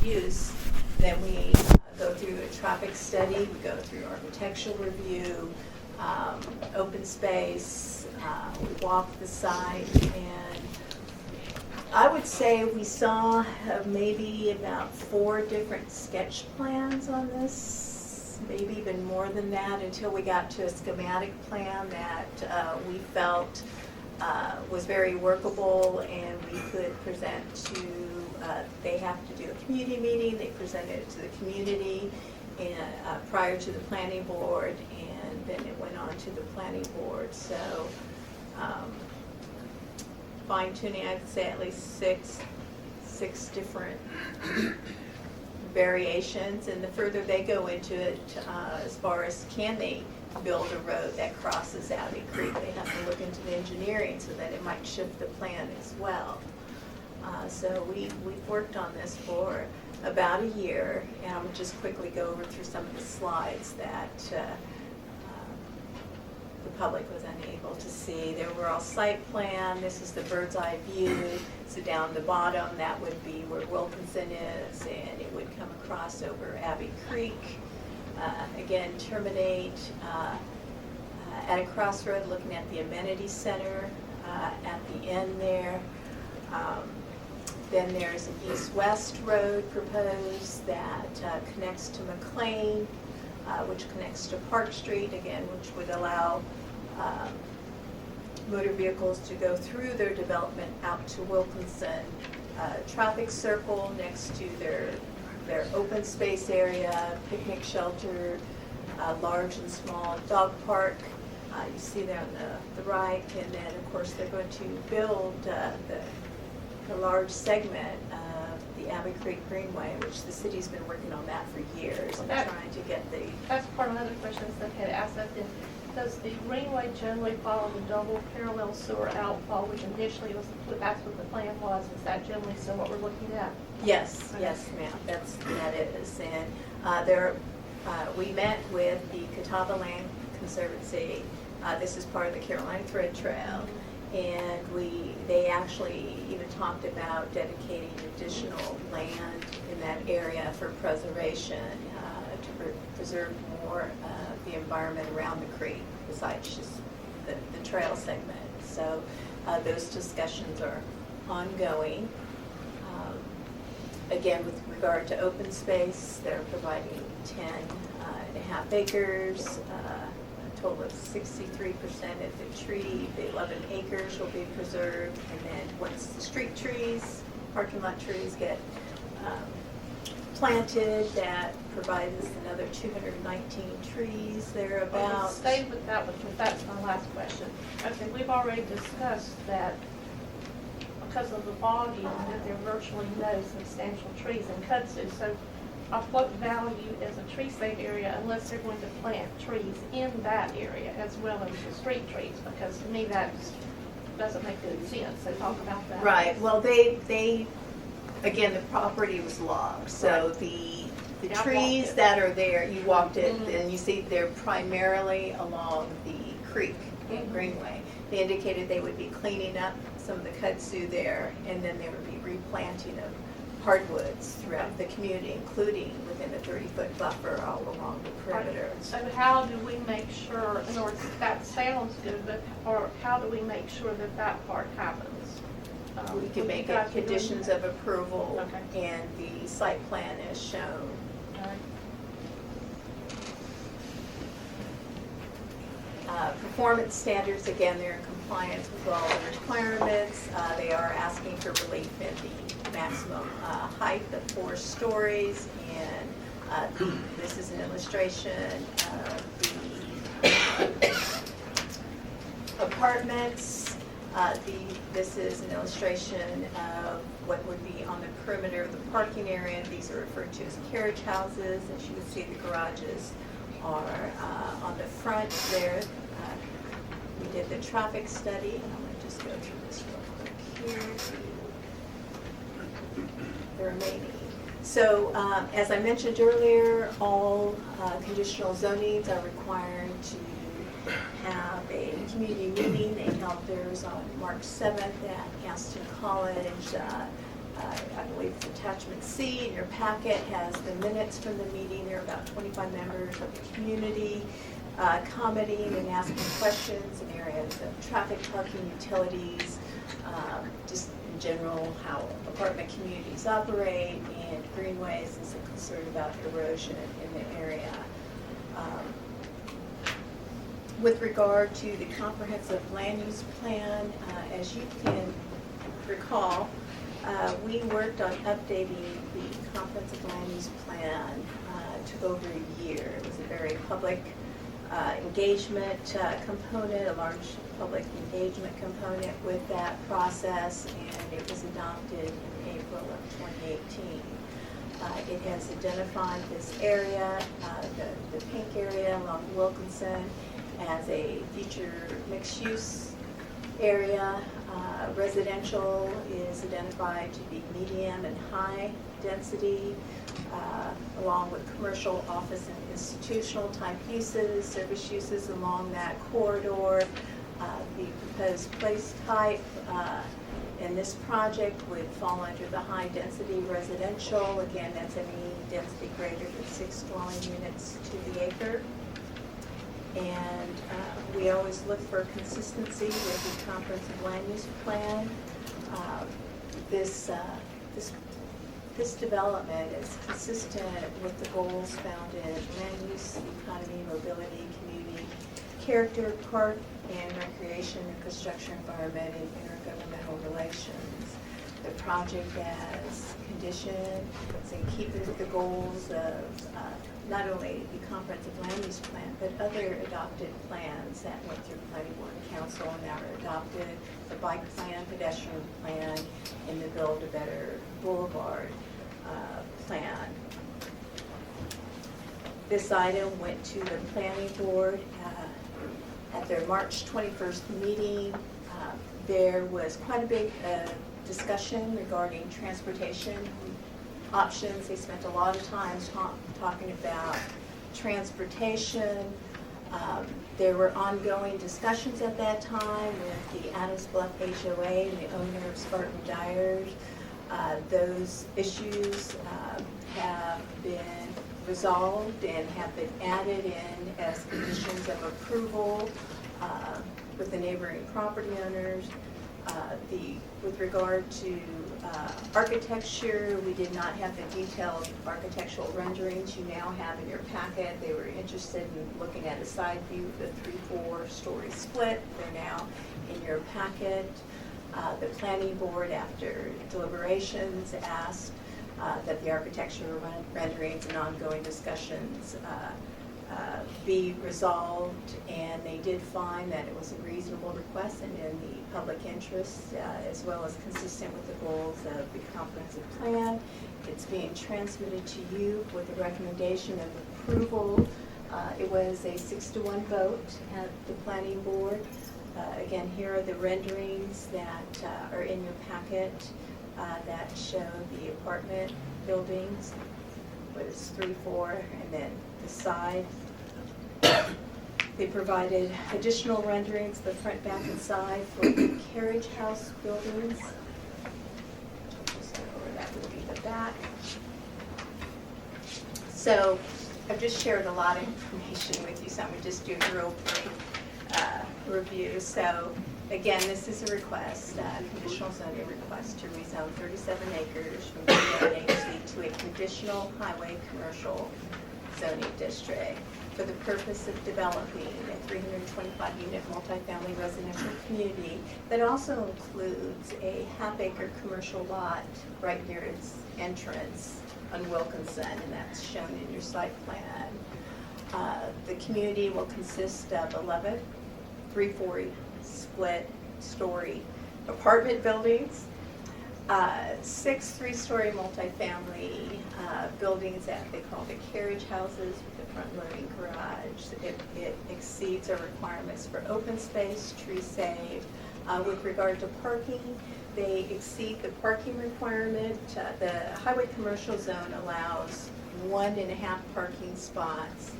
use, then we go through a traffic study, we go through architectural review, open space, we walk the site, and I would say we saw maybe about 4 different sketch plans on this, maybe even more than that, until we got to a schematic plan that we felt was very workable, and we could present to, they have to do a community meeting, they presented it to the community and prior to the planning board, and then it went on to the planning board. So fine tuning, I'd say at least six different variations, and the further they go into it, as far as can they build a road that crosses Abbey Creek, they have to look into the engineering so that it might shift the plan as well. So we've worked on this for about a year, and I'll just quickly go over through some of the slides that the public was unable to see. The overall site plan, this is the bird's eye view. So down the bottom, that would be where Wilkinson is, and it would come across over Abbey Creek. Again, terminate at a crossroad, looking at the amenity center at the end there. Then there's an east-west road proposed that connects to McLean, which connects to Park Street, again, which would allow motor vehicles to go through their development out to Wilkinson. Traffic circle next to their open space area, picnic shelter, large and small dog park. You see there on the right, and then of course they're going to build the large segment of the Abbey Creek Greenway, which the city's been working on that for years and trying to get the... That's part of another question that had asked that then. Does the Greenway generally follow the double parallel sewer outfall, which initially was, that's what the plan was? Is that generally still what we're looking at? Yes, yes, ma'am. That is. And we met with the Catawba Land Conservancy. This is part of the Carolina Thread Trail, and they actually even talked about dedicating additional land in that area for preservation to preserve more of the environment around the creek besides just the trail segment. So those discussions are ongoing. Again, with regard to open space, they're providing 10.5 acres, a total of 63% of the tree. The 11 acres will be preserved, and then once the street trees, parking lot trees get planted, that provides another 219 trees thereabouts. Well, stay with that one, because that's my last question. Okay, we've already discussed that because of the volume, that there are virtually no substantial trees in kudzu. So of what value is a tree save area unless they're going to plant trees in that area as well as the street trees? Because to me that doesn't make good sense. So talk about that. Right. Well, they again, the property was logged, so Right. the Yeah, trees that are there, you walked it, and you see they're primarily along the creek and Greenway. They indicated they would be cleaning up some of the kudzu there, and then there would be replanting of hardwoods throughout the community, including within a 30-foot buffer all along the perimeter. So how do we make sure, in other words, that sounds good, but or how do we make sure that that part happens? We can make it conditions of approval, Okay. and the site plan is shown. Performance standards, again, they're in compliance with all the requirements. They are asking for relief in the maximum height of 4 stories, and this is an illustration of the apartments. This is an illustration of what would be on the perimeter of the parking area. These are referred to as carriage houses. As you can see, the garages are on the front there. We did the traffic study. I'm going to just go through this real quick here. The remaining. So as I mentioned earlier, all conditional zonings are required to have a community meeting. They held theirs on March 7th at Gaston College. I believe it's attachment C in your packet, has the minutes from the meeting. There are about 25 members of the community commenting and asking questions in areas of traffic, parking, utilities, just in general how apartment communities operate, and greenways is a concern about erosion in the area. With regard to the comprehensive land use plan, as you can recall, we worked on updating the comprehensive land use plan. It took over a year. It was a very public engagement component, a large public engagement component with that process, and it was adopted in April of 2018. It has identified this area, the pink area along Wilkinson, as a future mixed-use area. Residential is identified to be medium and high density, along with commercial, office, and institutional type uses, service uses along that corridor. The proposed place type in this project would fall under the high density residential. Again, that's any density greater than 6 dwelling units to the acre. And we always look for consistency with the comprehensive land use plan. This development is consistent with the goals found in land use, economy, mobility, community, character, park and recreation, infrastructure, environment, and intergovernmental relations. The project as condition is in keeping with the goals of not only the comprehensive land use plan, but other adopted plans that went through planning board and council and now are adopted, the bike plan, pedestrian plan, and the Build a Better Boulevard plan. This item went to the planning board at their March 21st meeting. There was quite a big discussion regarding transportation options. They spent a lot of time talking about transportation. There were ongoing discussions at that time with the Adams Bluff HOA and the owner of Spartan Dyers. Those issues have been resolved and have been added in as conditions of approval with the neighboring property owners. With regard to architecture, we did not have the detailed architectural renderings you now have in your packet. They were interested in looking at a side view of the 3-4 story split. They're now in your packet. The planning board, after deliberations, asked that the architectural renderings and ongoing discussions be resolved, and they did find that it was a reasonable request and in the public interest, as well as consistent with the goals of the comprehensive plan. It's being transmitted to you with a recommendation of approval. It was a 6-to-1 vote at the planning board. Again, here are the renderings that are in your packet that show the apartment buildings, what is 3-4, and then the side. They provided additional renderings, the front, back, and side for the carriage house buildings. Just go over that would be the back. So I've just shared a lot of information with you, so I'm going to just do a real brief review. So again, this is a request, conditional zoning request to rezone 37 acres from B1AC to a conditional highway commercial zoning district for the purpose of developing a 325-unit multifamily residential community that also includes a half-acre commercial lot right near its entrance on Wilkinson, and that's shown in your site plan. The community will consist of 11 3-4 split story apartment buildings, 6 3-story multifamily buildings that they call the carriage houses with the front loading garage. It exceeds our requirements for open space, tree save. With regard to parking, they exceed the parking requirement. The highway commercial zone allows 1.5 parking spots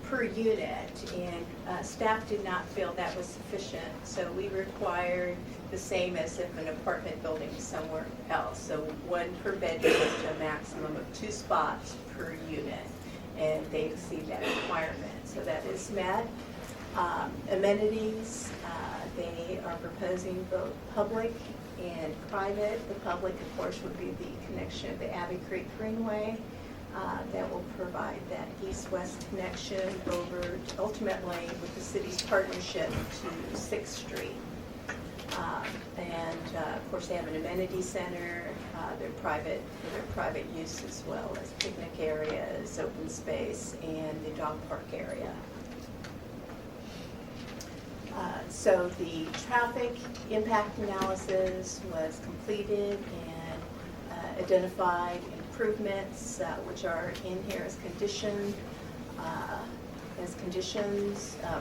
per unit, and staff did not feel that was sufficient, so we required the same as if an apartment building somewhere else, so 1 per bedroom up to a maximum of 2 spots per unit, and they exceed that requirement, so that is met. Amenities, they are proposing both public and private. The public, of course, would be the connection of the Abbey Creek Greenway. That will provide that east-west connection over ultimately with the city's partnership to 6th Street. Of course, they have an amenity center, their private use as well as picnic areas, open space, and the dog park area. So the traffic impact analysis was completed and identified improvements, which are in here as conditions.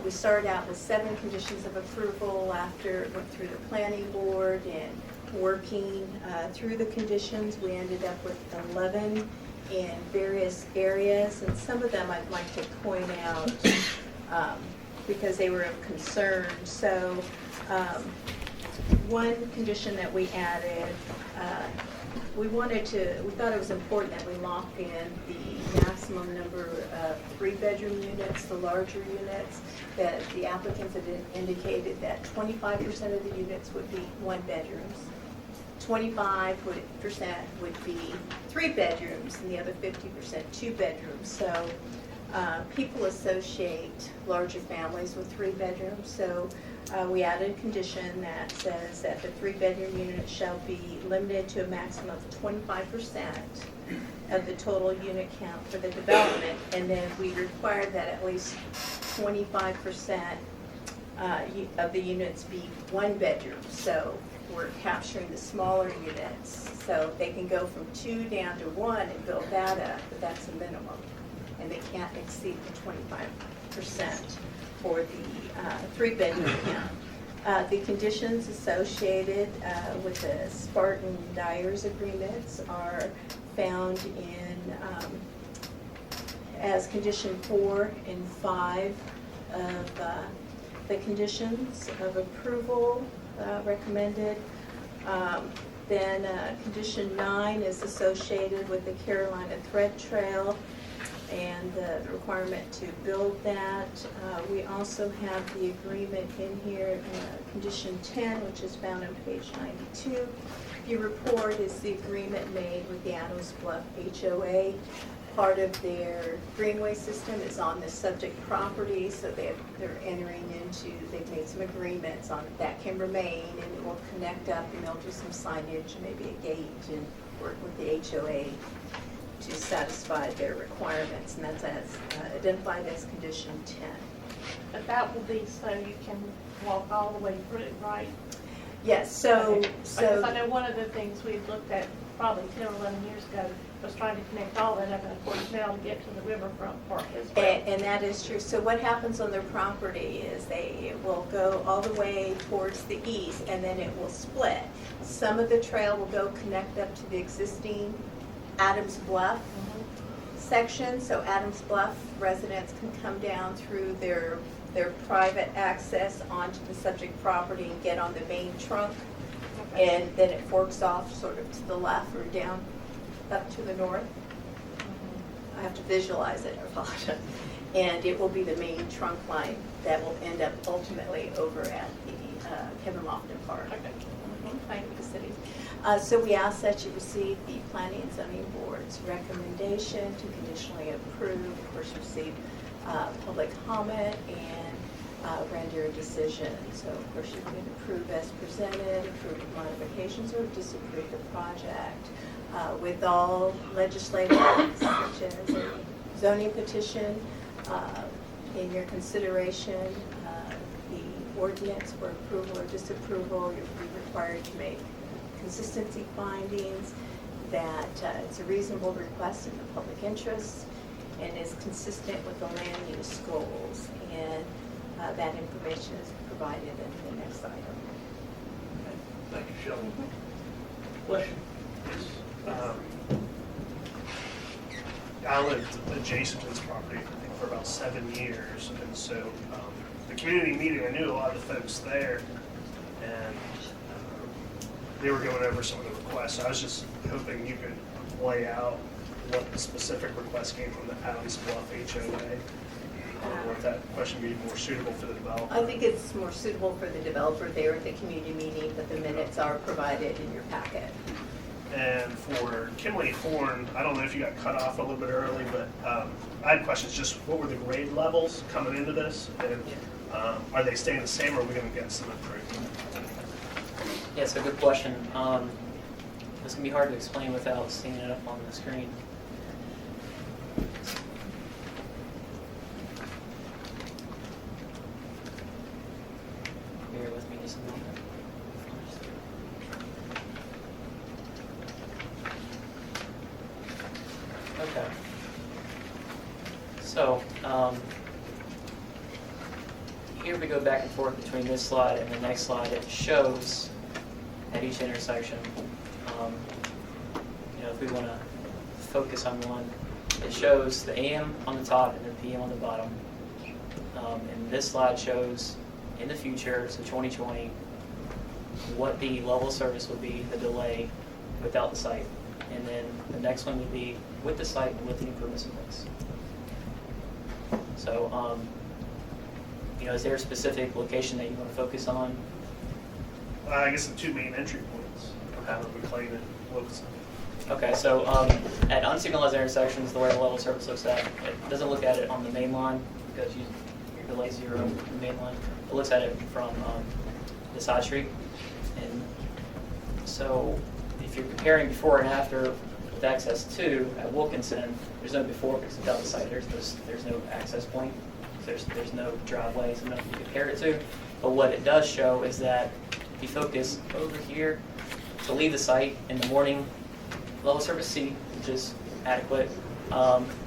We started out with 7 conditions of approval after it went through the planning board and working through the conditions. We ended up with 11 in various areas, and some of them I'd like to point out because they were of concern. So one condition that we added, we thought it was important that we lock in the maximum number of 3-bedroom units, the larger units, that the applicants had indicated that 25% of the units would be 1-bedrooms, 25% would be 3 bedrooms, and the other 50% 2 bedrooms. So people associate larger families with 3 bedrooms, so we added a condition that says that the 3-bedroom unit shall be limited to a maximum of 25% of the total unit count for the development, and then we require that at least 25% of the units be 1 bedroom. So we're capturing the smaller units, so they can go from 2 down to 1 and build that up, but that's a minimum, and they can't exceed the 25% for the 3-bedroom count. The conditions associated with the Spartan Dyers agreements are found in as condition 4 and 5 of the conditions of approval recommended. Then condition 9 is associated with the Carolina Thread Trail and the requirement to build that. We also have the agreement in here, condition 10, which is found on page 92. Your report is the agreement made with the Adams Bluff HOA. Part of their greenway system is on the subject property, so they've made some agreements on that can remain, and it will connect up, and they'll do some signage, maybe a gate, and work with the HOA to satisfy their requirements, and that's identified as condition 10. But that will be so you can walk all the way through, right? Yes, so... Because I know one of the things we've looked at probably 10 or 11 years ago was trying to connect all that up, and of course now to get to the riverfront park as well. And that is true. So what happens on their property is they will go all the way towards the east, and then it will split. Some of the trail will go connect up to the existing Adams Bluff section, so Adams Bluff residents can come down through their private access onto the subject property and get on the main trunk, and then it forks off sort of to the left or down up to the north. I have to visualize it, I apologize. And it will be the main trunk line that will end up ultimately over at the Kevin Lofton Park. Thank you, the city. So we ask that you receive the Planning and Zoning Board's recommendation to conditionally approve, of course receive public comment, and render a decision. So of course you can approve as presented, approve with modifications, or disapprove the project. With all legislative acts, such as a zoning petition, in your consideration, the ordinance for approval or disapproval, you'll be required to make consistency findings, that it's a reasonable request in the public interest and is consistent with the land use goals, and that information is provided in the next item. Okay. Thank you, Shelley. Question? I live adjacent to this property. for about 7 years, and so the community meeting, I knew a lot of the folks there, and they were going over some of the requests. So I was just hoping you could lay out what the specific request came from the Adams Bluff HOA, or if that question would be more suitable for the developer. I think it's more suitable for the developer there at the community meeting, but the minutes are provided in your packet. And for Kimley Horn, I don't know if you got cut off a little bit early, but I had questions. Just what were the grade levels coming into this, and are they staying the same, or are we going to get some improvement? Yeah, it's a good question. It's going to be hard to explain without seeing it up on the screen. Bear with me just a moment. Okay. So, here we go back and forth between this slide and the next slide. It shows at each intersection, if we want to focus on one, it shows the AM on the top and the PM on the bottom. And this slide shows in the future, so 2020, what the level of service would be, the delay without the site. And then the next one would be with the site and with the improvements in place. So, is there a specific location that you want to focus on? I guess the two main entry points, McLean and Wilkinson. Okay, so at unsignalized intersections, the way the level of service looks at, it doesn't look at it on the main line because your delay zero on the main line. It looks at it from the side street. And so if you're comparing before and after with access 2 at Wilkinson, there's no before because without the site, there's no access point. There's no driveway, so nothing to compare it to. But what it does show is that if you focus over here, to leave the site in the morning, level service C, which is adequate,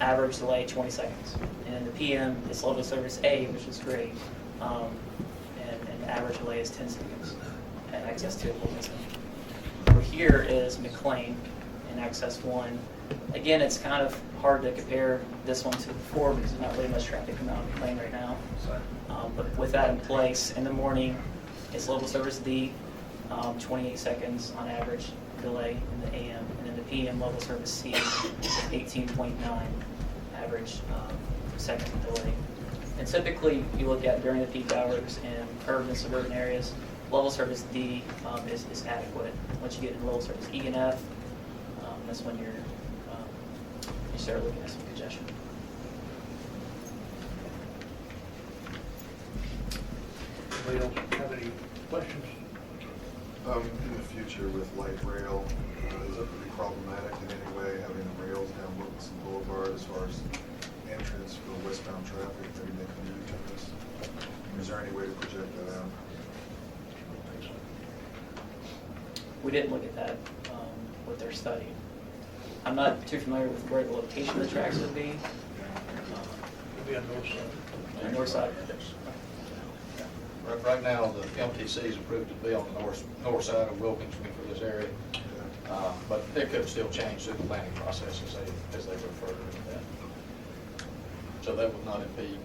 average delay 20 seconds. And in the PM, it's level service A, which is great, and the average delay is 10 seconds at access 2 at Wilkinson. Over here is McLean in access 1. Again, it's kind of hard to compare this one to before because there's not really much traffic coming out of McLean right now. But with that in place, in the morning, it's level service D, 28 seconds on average delay in the AM, and then the PM level service C, 18.9 average second delay. And typically, you look at during the peak hours in urban and suburban areas, level service D is adequate. Once you get into level service E and F, that's when you start looking at some congestion. Anybody else have any questions? In the future with light rail, is it pretty problematic in any way having the rails down Wilkinson Boulevard as far as entrance for westbound traffic, maybe making U-turns? Is there any way to project that out? We didn't look at that with their study. I'm not too familiar with where the location of the tracks would be. It'll be on north side. On the north side. Right now, the MTC is approved to be on the north side of Wilkinson for this area, but it could still change through the planning process as they go further into that. So that would not impede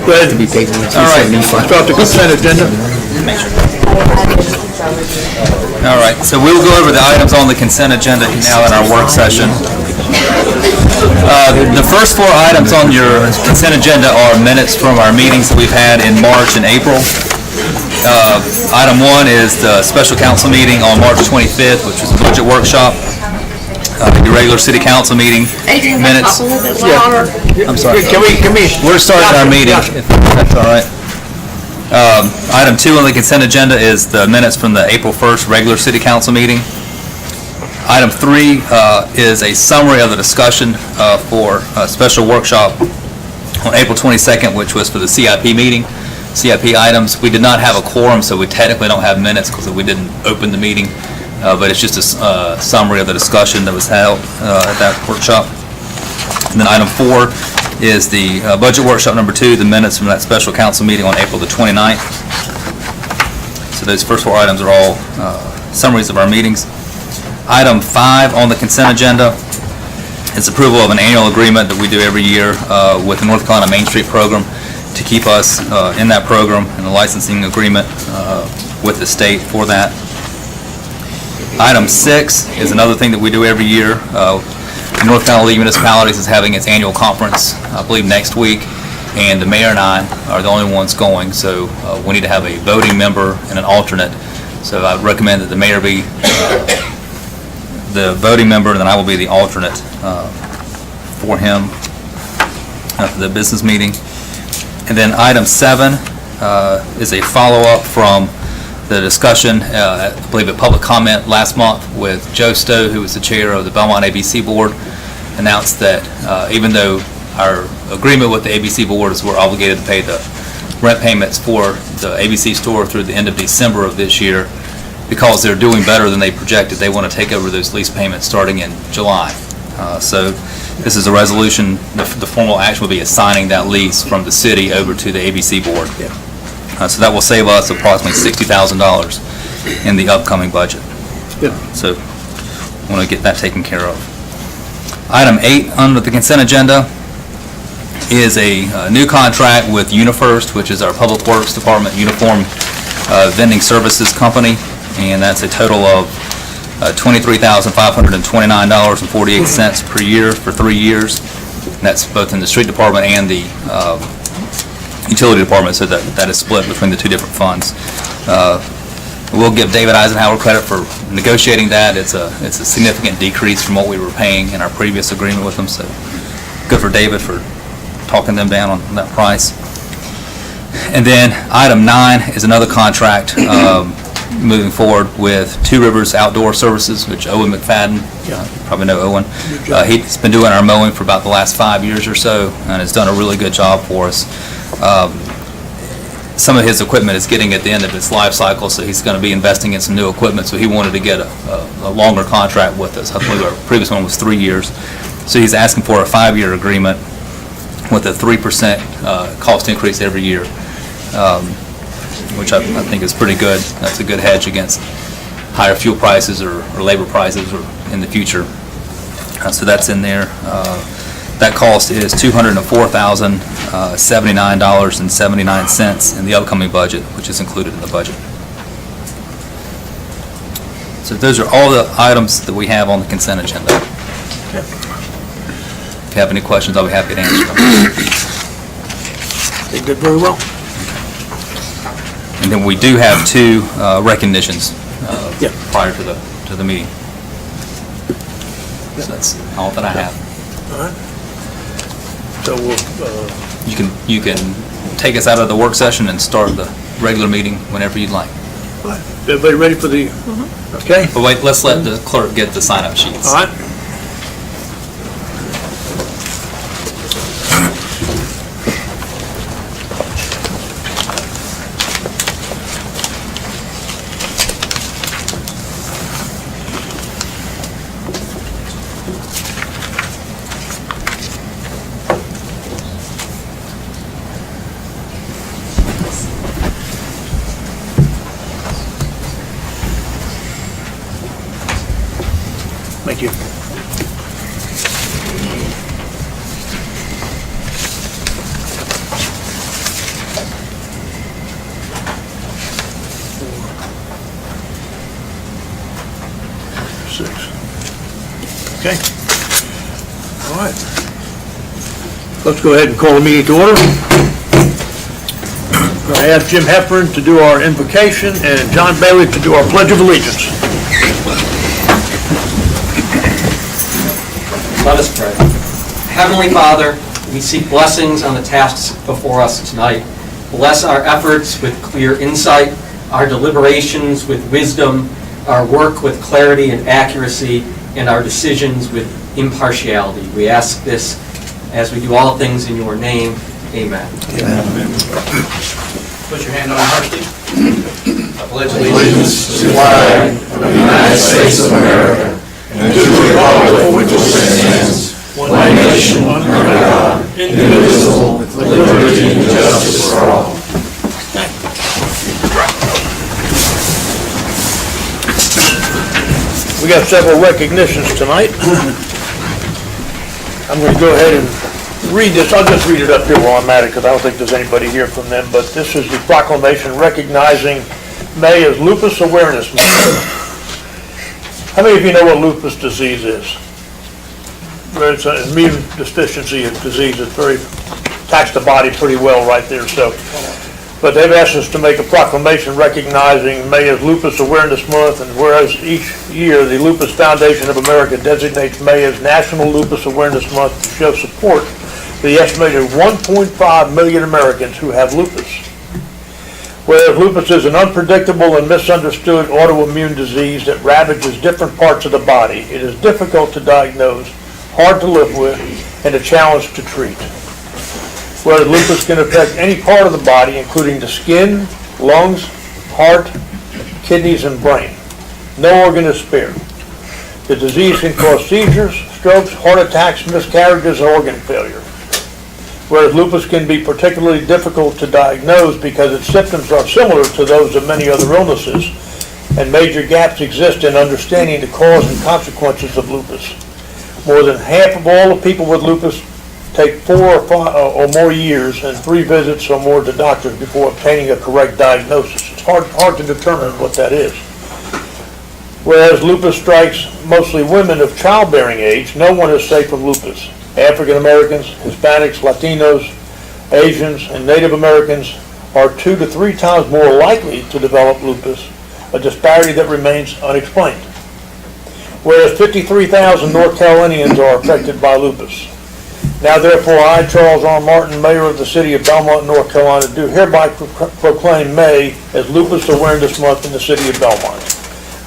Go ahead. To be paid with All right, start the consent agenda. All right, so we'll go over the items on the consent agenda now in our work session. The first 4 items on your consent agenda are minutes from our meetings that we've had in March and April. Item 1 is the special council meeting on March 25th, which was a budget workshop. Your regular city council meeting minutes. Talk a little bit louder. I'm sorry. Can we? We're starting our meeting, if that's all right. Item 2 on the consent agenda is the minutes from the April 1st regular city council meeting. Item 3 is a summary of the discussion for a special workshop on April 22nd, which was for the CIP meeting. CIP items, we did not have a quorum, so we technically don't have minutes because we didn't open the meeting, but it's just a summary of the discussion that was held at that workshop. And then item 4 is the budget workshop number 2, the minutes from that special council meeting on April the 29th. So those first 4 items are all summaries of our meetings. Item 5 on the consent agenda is approval of an annual agreement that we do every year with the North Carolina Main Street program to keep us in that program, and a licensing agreement with the state for that. Item 6 is another thing that we do every year. The North Carolina League of Municipalities is having its annual conference, I believe, next week, and the mayor and I are the only ones going, so we need to have a voting member and an alternate. So I recommend that the mayor be the voting member, and then I will be the alternate for him for the business meeting. And then item 7 is a follow-up from the discussion, I believe at public comment last month with Joe Stowe, who was the chair of the Belmont ABC Board, announced that even though our agreement with the ABC Board is we're obligated to pay the rent payments for the ABC store through the end of December of this year, because they're doing better than they projected, they want to take over those lease payments starting in July. So this is a resolution, the formal action will be assigning that lease from the city over to the ABC Board. So that will save us approximately $60,000 in the upcoming budget. So I want to get that taken care of. Item 8 under the consent agenda is a new contract with Unifirst, which is our Public Works Department uniform vending services company, and that's a total of $23,529.48 per year for 3 years. And that's both in the street department and the utility department, so that is split between the 2 different funds. We'll give David Eisenhower credit for negotiating that. It's a significant decrease from what we were paying in our previous agreement with them, so good for David for talking them down on that price. And then item 9 is another contract moving forward with Two Rivers Outdoor Services, which Owen McFadden, you probably know Owen. He's been doing our mowing for about the last 5 years or so, and has done a really good job for us. Some of his equipment is getting at the end of its life cycle, so he's going to be investing in some new equipment, so he wanted to get a longer contract with us. I believe our previous one was 3 years. So he's asking for a 5-year agreement with a 3% cost increase every year, which I think is pretty good. That's a good hedge against higher fuel prices or labor prices or in the future. So that's in there. That cost is $204,079.79 in the upcoming budget, which is included in the budget. So those are all the items that we have on the consent agenda. If you have any questions, I'll be happy to answer them. They did very well. And then we do have 2 recognitions prior to the meeting. So that's all that I have. All right. So we'll, You can take us out of the work session and start the regular meeting whenever you'd like. all right. Everybody ready for the, okay? But wait, let's let the clerk get the sign-up sheets. All right. Thank you. 6. Okay. All right. Let's go ahead and call the meeting to order. I ask Jim Heffern to do our invocation and John Bailey to do our Pledge of Allegiance. Let us pray. Heavenly Father, we seek blessings on the tasks before us tonight. Bless our efforts with clear insight, our deliberations with wisdom, our work with clarity and accuracy, and our decisions with impartiality. We ask this as we do all things in your name. Amen. Amen. Put your hand on your heart, Steve. I pledge allegiance to the flag of the United States of America and to the republic for which it stands, one nation under God, indivisible, with liberty and justice for all. We got several recognitions tonight. I'm going to go ahead and read this. I'll just read it up here while I'm at it because I don't think there's anybody here from them. But this is the proclamation recognizing May as Lupus Awareness Month. How many of you know what lupus disease is? It's an immune deficiency disease. It attacks the body pretty well right there. But they've asked us to make a proclamation recognizing May as Lupus Awareness Month, and whereas each year the Lupus Foundation of America designates May as National Lupus Awareness Month to show support for the estimated 1.5 million Americans who have lupus. Whereas lupus is an unpredictable and misunderstood autoimmune disease that ravages different parts of the body, it is difficult to diagnose, hard to live with, and a challenge to treat. Whereas lupus can affect any part of the body, including the skin, lungs, heart, kidneys, and brain. No organ is spared. The disease can cause seizures, strokes, heart attacks, miscarriages, and organ failure. Whereas lupus can be particularly difficult to diagnose because its symptoms are similar to those of many other illnesses, and major gaps exist in understanding the cause and consequences of lupus. More than half of all the people with lupus take 4 or more years and 3 visits or more to doctors before obtaining a correct diagnosis. It's hard to determine what that is. Whereas lupus strikes mostly women of childbearing age, no one is safe from lupus. African Americans, Hispanics, Latinos, Asians, and Native Americans are 2 to 3 times more likely to develop lupus, a disparity that remains unexplained. Whereas 53,000 North Carolinians are affected by lupus. Now therefore I, Charles R. Martin, Mayor of the City of Belmont, North Carolina, do hereby proclaim May as Lupus Awareness Month in the City of Belmont.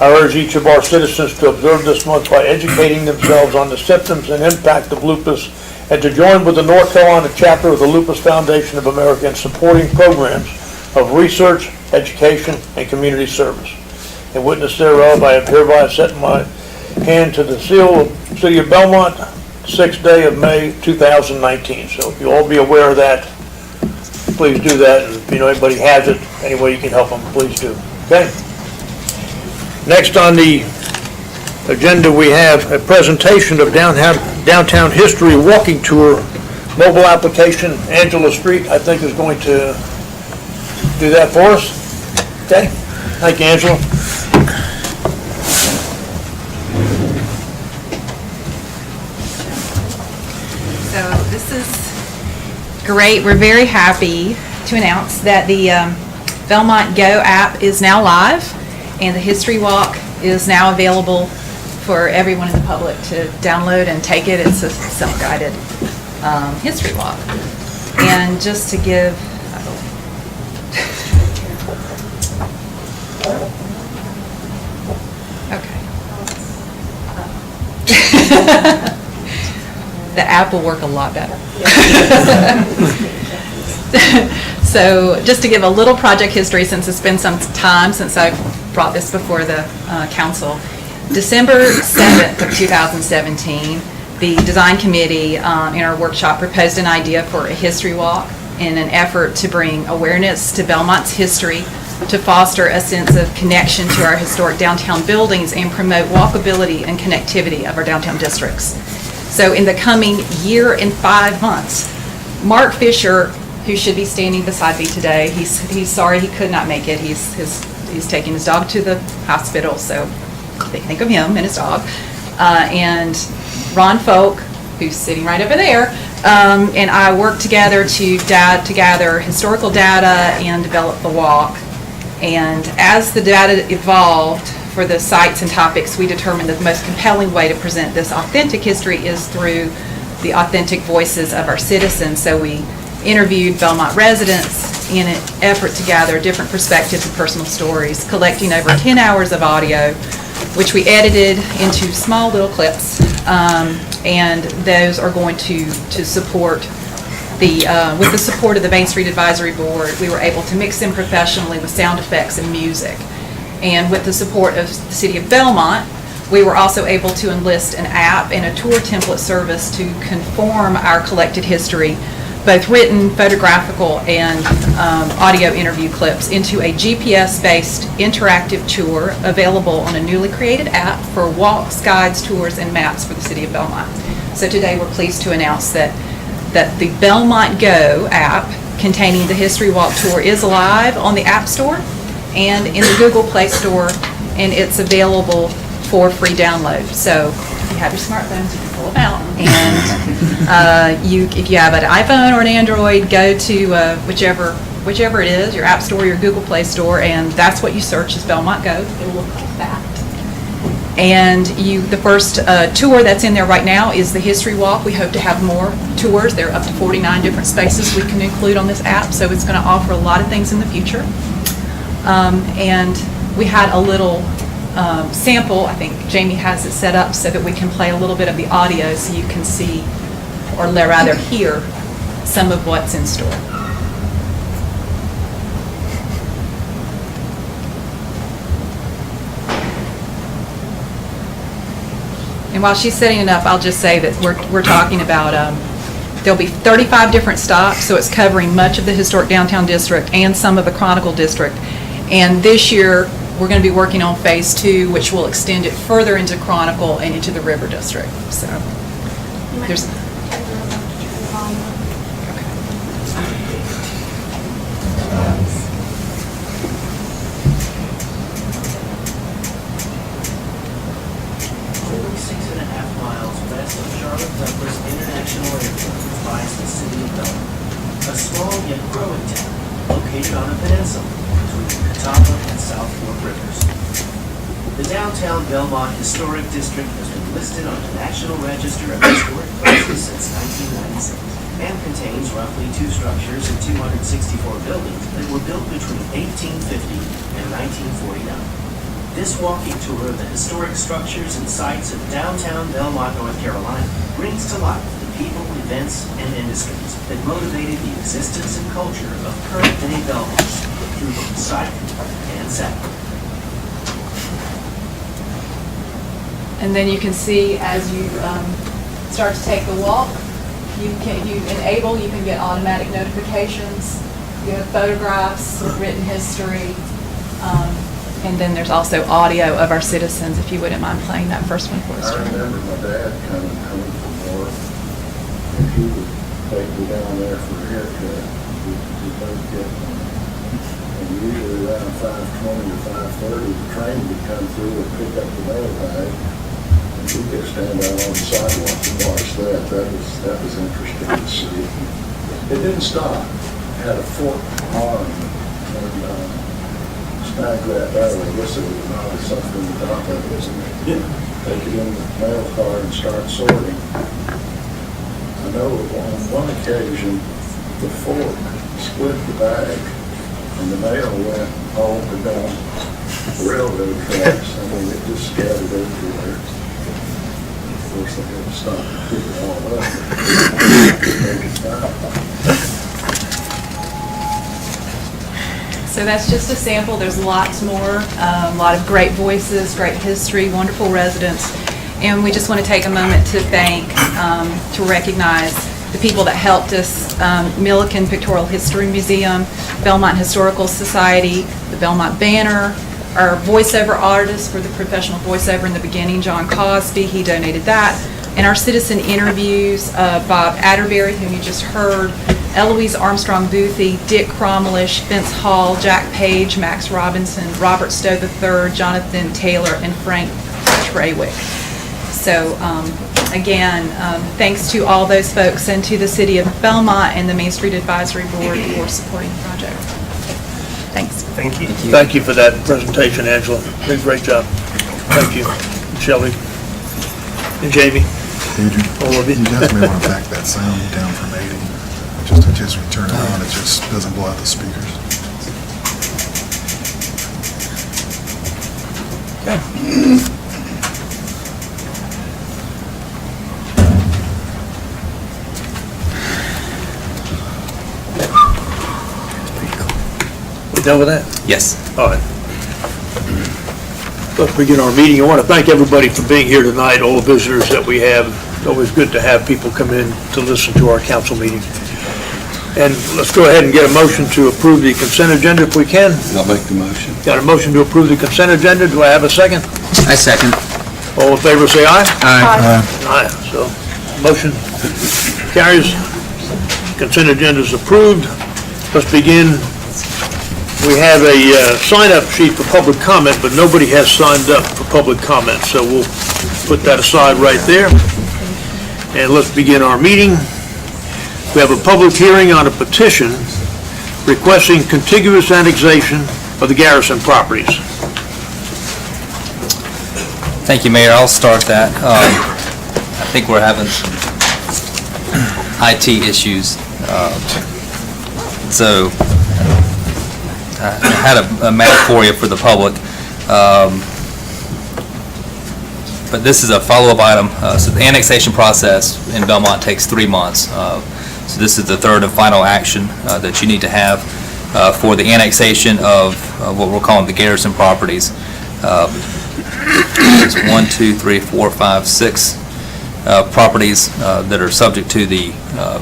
I urge each of our citizens to observe this month by educating themselves on the symptoms and impact of lupus, and to join with the North Carolina chapter of the Lupus Foundation of America in supporting programs of research, education, and community service. In witness thereof, I have hereby set my hand to the seal of the City of Belmont, 6th day of May 2019. So if you'll all be aware of that, please do that. And if you know anybody has it, any way you can help them, please do. Okay? Next on the agenda, we have a presentation of downtown history walking tour mobile application. Angela Street, I think, is going to do that for us. Okay? Thank you, Angela. So this is great. We're very happy to announce that the Belmont Go app is now live, and the History Walk is now available for everyone in the public to download and take it. It's a self-guided history walk. And just to give okay. The app will work a lot better. So just to give a little project history, since it's been some time since I've brought this before the council. December 7th of 2017, the design committee in our workshop proposed an idea for a history walk in an effort to bring awareness to Belmont's history, to foster a sense of connection to our historic downtown buildings, and promote walkability and connectivity of our downtown districts. So in the coming year and 5 months, Mark Fisher, who should be standing beside me today, he's sorry he could not make it. He's taking his dog to the hospital, so think of him and his dog, and Ron Folk, who's sitting right over there, and I worked together to gather historical data and develop the walk. And as the data evolved for the sites and topics, we determined that the most compelling way to present this authentic history is through the authentic voices of our citizens. So we interviewed Belmont residents in an effort to gather different perspectives and personal stories, collecting over 10 hours of audio, which we edited into small little clips, and those are going to support with the support of the Main Street Advisory Board. We were able to mix them professionally with sound effects and music. And with the support of the City of Belmont, we were also able to enlist an app and a tour template service to conform our collected history, both written, photographical, and audio interview clips, into a GPS-based interactive tour available on a newly created app for walks, guides, tours, and maps for the City of Belmont. So today we're pleased to announce that the Belmont Go app containing the History Walk Tour is live on the App Store and in the Google Play Store, and it's available for free download. So if you have your smartphones, you can pull them out. And if you have an iPhone or an Android, go to whichever it is, your App Store, your Google Play Store, and that's what you search as Belmont Go. It will look like that. And the first tour that's in there right now is the History Walk. We hope to have more tours. There are up to 49 different spaces we can include on this app, so it's going to offer a lot of things in the future. And we had a little sample. I think Jamie has it set up so that we can play a little bit of the audio so you can see, or rather hear, some of what's in store. And while she's setting it up, I'll just say that we're talking about, there'll be 35 different stops, so it's covering much of the historic downtown district and some of the Chronicle district. And this year, we're going to be working on phase 2, which will extend it further into Chronicle and into the River District. So there's. A small yet growing town located on a peninsula between the Catawba and South Fork rivers. The downtown Belmont Historic District has been listed on the National Register of Historic Places since 1996 and contains roughly 2 structures and 264 buildings that were built between 1850 and 1949. This walking tour of the historic structures and sites of downtown Belmont, North Carolina brings to life the people, events, and industries that motivated the existence and culture of current-day Belmont through both sight and sound. And then you can see as you start to take the walk, you can get automatic notifications. You have photographs with written history. And then there's also audio of our citizens, if you wouldn't mind playing that first one for us. I remember my dad coming from work, and he would take me down there for a haircut. We both get one. And usually around 5:20 or 5:30, the train would come through and pick up the mailbag, and we'd get to stand out on the sidewalk and watch that. That was interesting to see. It didn't stop. It had a forked arm, and snag that out of this, it was not something to talk about, isn't it? Take it in the mail car and start sorting. I know on one occasion, the fork split the bag, and the mail went all up and down the railroad tracks. I mean, it just scattered everywhere. Of course, they had to stop and pick it all up. Make it back. So that's just a sample. There's lots more, a lot of great voices, great history, wonderful residents. And we just want to take a moment to thank, to recognize the people that helped us, Milliken Pictorial History Museum, Belmont Historical Society, the Belmont Banner, our voiceover artist for the professional voiceover in the beginning, John Cosby, he donated that. And our citizen interviews, Bob Atterbury, whom you just heard, Eloise Armstrong Boothie, Dick Cromwellish, Vince Hall, Jack Page, Max Robinson, Robert Stowe III, Jonathan Taylor, and Frank Braywick. So again, thanks to all those folks and to the City of Belmont and the Main Street Advisory Board for supporting the project. Thanks. Thank you. Thank you for that presentation, Angela. Did a great job. Thank you. Shelley and Jamie. Adrian, All of you. you guys may want to back that sound down from 80, just in case we turn it on, it just doesn't blow out the speakers. We done with that? Yes. All right. Let's begin our meeting. I want to thank everybody for being here tonight, all the visitors that we have. It's always good to have people come in to listen to our council meeting. And let's go ahead and get a motion to approve the consent agenda if we can. I'll make the motion. Got a motion to approve the consent agenda. Do I have a second? I second. All in favor, say aye. Aye. Aye. So, motion carries. Consent agenda is approved. Let's begin. We have a sign-up sheet for public comment, but nobody has signed up for public comment, so we'll put that aside right there. And let's begin our meeting. We have a public hearing on a petition requesting contiguous annexation of the Garrison properties. Thank you, Mayor. I'll start that. I think we're having IT issues. So I had a map for you for the public. But this is a follow-up item. So the annexation process in Belmont takes 3 months. So this is the third and final action that you need to have for the annexation of what we're calling the Garrison properties. It's 1, 2, 3, 4, 5, 6 properties that are subject to the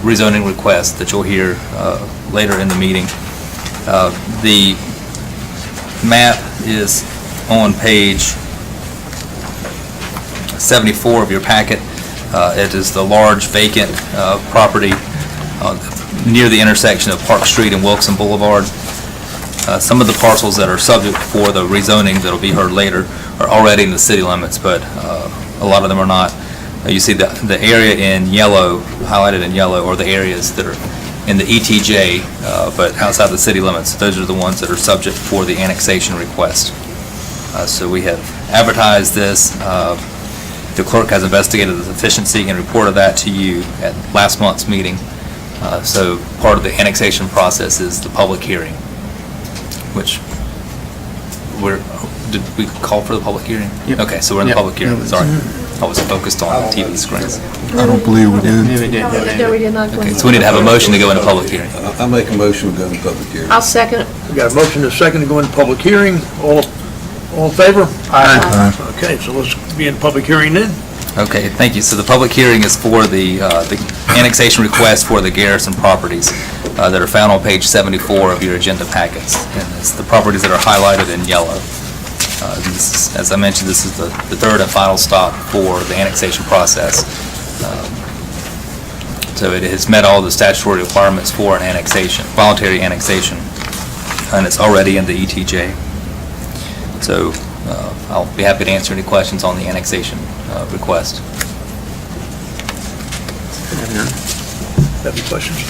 rezoning request that you'll hear later in the meeting. The map is on page 74 of your packet. It is the large vacant property near the intersection of Park Street and Wilson Boulevard. Some of the parcels that are subject for the rezoning that'll be heard later are already in the city limits, but a lot of them are not. You see the area in yellow, highlighted in yellow, are the areas that are in the ETJ, but outside the city limits. Those are the ones that are subject for the annexation request. So we have advertised this. The clerk has investigated the deficiency and reported that to you at last month's meeting. So part of the annexation process is the public hearing, which did we call for the public hearing? Yep. Okay, so we're in the public hearing. Sorry. I was focused on the TV screens. I don't believe we did. No, we did not go Okay, into so we need to have a motion to go into public hearing. I'll make a motion to go into public hearing. I'll second it. We got a motion and a second to go into public hearing. All in favor? Aye. Okay, so let's be in public hearing then. Okay, thank you. So the public hearing is for the annexation request for the Garrison properties that are found on page 74 of your agenda packets. And it's the properties that are highlighted in yellow. As I mentioned, this is the third and final stop for the annexation process. So it has met all the statutory requirements for an annexation, voluntary annexation, and it's already in the ETJ. So I'll be happy to answer any questions on the annexation request. Have any questions?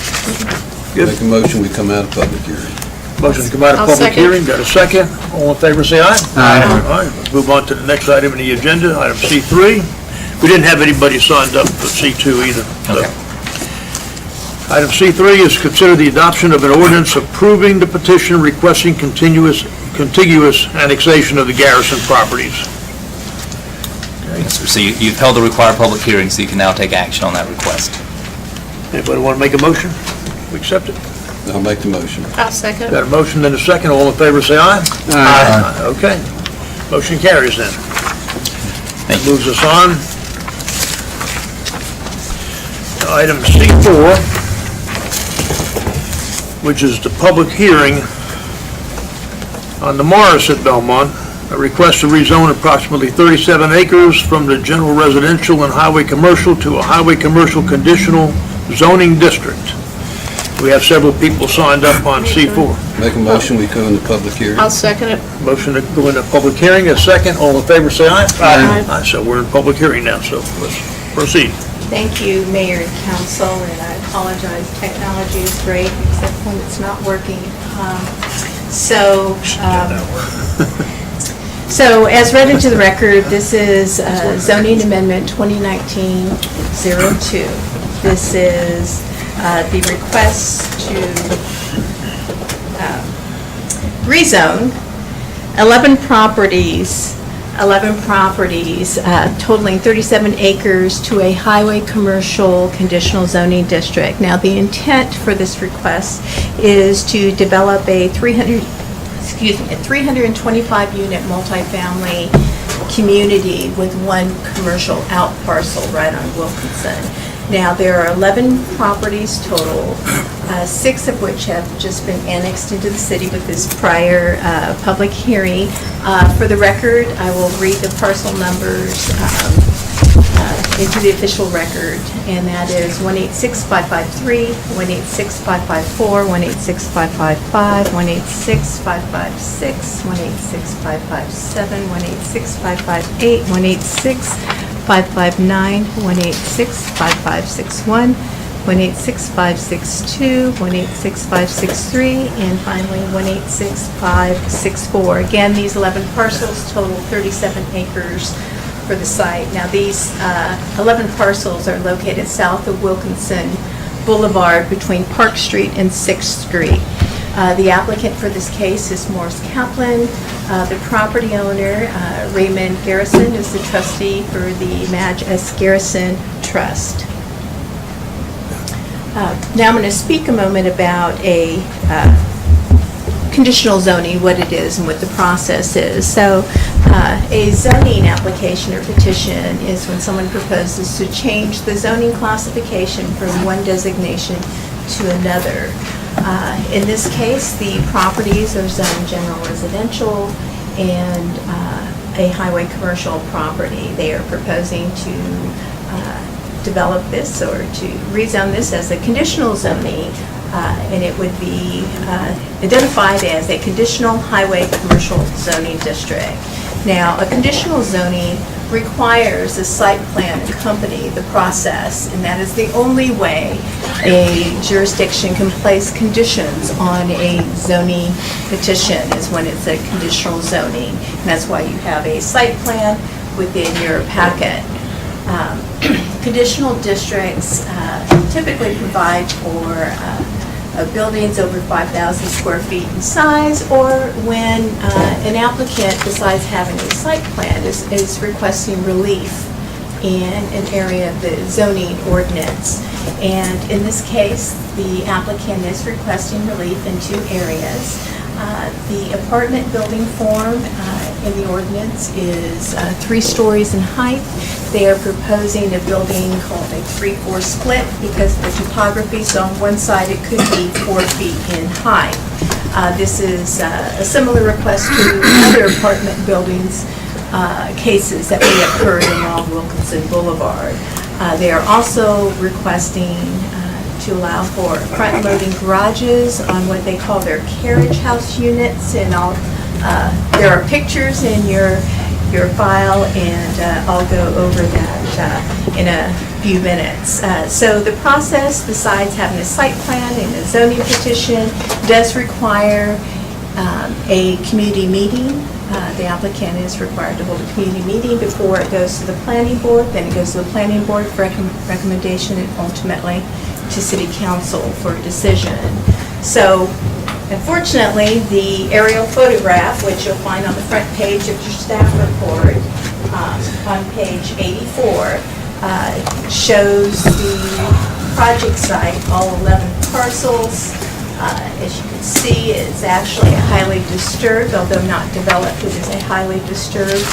Make a motion, we come out of public hearing. Motion to come out of I'll public second. hearing, got a second? All in favor, say aye. Aye. All right, let's move on to the next item in the agenda, item C3. We didn't have anybody signed up for C2 either. So. Okay. Item C3 is consider the adoption of an ordinance approving the petition requesting contiguous annexation of the Garrison properties. Yes, sir. So you've held the required public hearing, so you can now take action on that request. Anybody want to make a motion? We accept it. I'll make the motion. I'll second Got it. a motion and a second. All in favor, say aye. Aye. Okay. Motion carries then. Thank That you. moves us on. to Item C4, which is the public hearing on the Morris at Belmont, a request to rezone approximately 37 acres from the general residential and highway commercial to a highway commercial conditional zoning district. We have several people signed up on C4. Make a motion, we go into public hearing. I'll second it. Motion to go into public hearing, a second. All in favor, say aye. Aye. So we're in public hearing now, so let's proceed. Thank you, Mayor and Council, and I apologize, technology is great, except when it's not working. So as read into the record, this is zoning amendment 2019-02. This is the request to rezone 11 properties totaling 37 acres to a highway commercial conditional zoning district. Now, the intent for this request is to develop a 325-unit multifamily community with one commercial out parcel right on Wilkinson. Now, there are 11 properties total, 6 of which have just been annexed into the city with this prior public hearing. For the record, I will read the parcel numbers into the official record, and that is 186-553, 186-554, 186-555, 186-556, 186-557, 186-558, 186-559, 186-5561, 186-562, 186-563, and finally 186-564. Again, these 11 parcels total 37 acres for the site. Now, these 11 parcels are located south of Wilkinson Boulevard between Park Street and 6th Street. The applicant for this case is Morris Kaplan. The property owner, Raymond Garrison, is the trustee for the Madge S. Garrison Trust. Now I'm going to speak a moment about a conditional zoning, what it is and what the process is. So a zoning application or petition is when someone proposes to change the zoning classification from one designation to another. In this case, the properties are zoned general residential and a highway commercial property. They are proposing to develop this or to rezone this as a conditional zoning, and it would be identified as a conditional highway commercial zoning district. Now, a conditional zoning requires a site plan to accompany the process, and that is the only way a jurisdiction can place conditions on a zoning petition, is when it's a conditional zoning. And that's why you have a site plan within your packet. Conditional districts typically provide for buildings over 5,000 square feet in size, or when an applicant, besides having a site plan, is requesting relief in an area of the zoning ordinance. And in this case, the applicant is requesting relief in 2 areas. The apartment building form in the ordinance is 3 stories in height. They are proposing a building called a 3-4 split because the topography, so on one side it could be 4 feet in height. This is a similar request to other apartment buildings cases that may have occurred along Wilkinson Boulevard. They are also requesting to allow for front-loading garages on what they call their carriage house units, and there are pictures in your file, and I'll go over that in a few minutes. So the process, besides having a site plan and a zoning petition, does require a community meeting. The applicant is required to hold a community meeting before it goes to the planning board, then it goes to the planning board for recommendation, and ultimately to city council for a decision. So unfortunately, the aerial photograph, which you'll find on the front page of your staff report, on page 84, shows the project site, all 11 parcels. As you can see, it's actually a highly disturbed, although not developed, it is a highly disturbed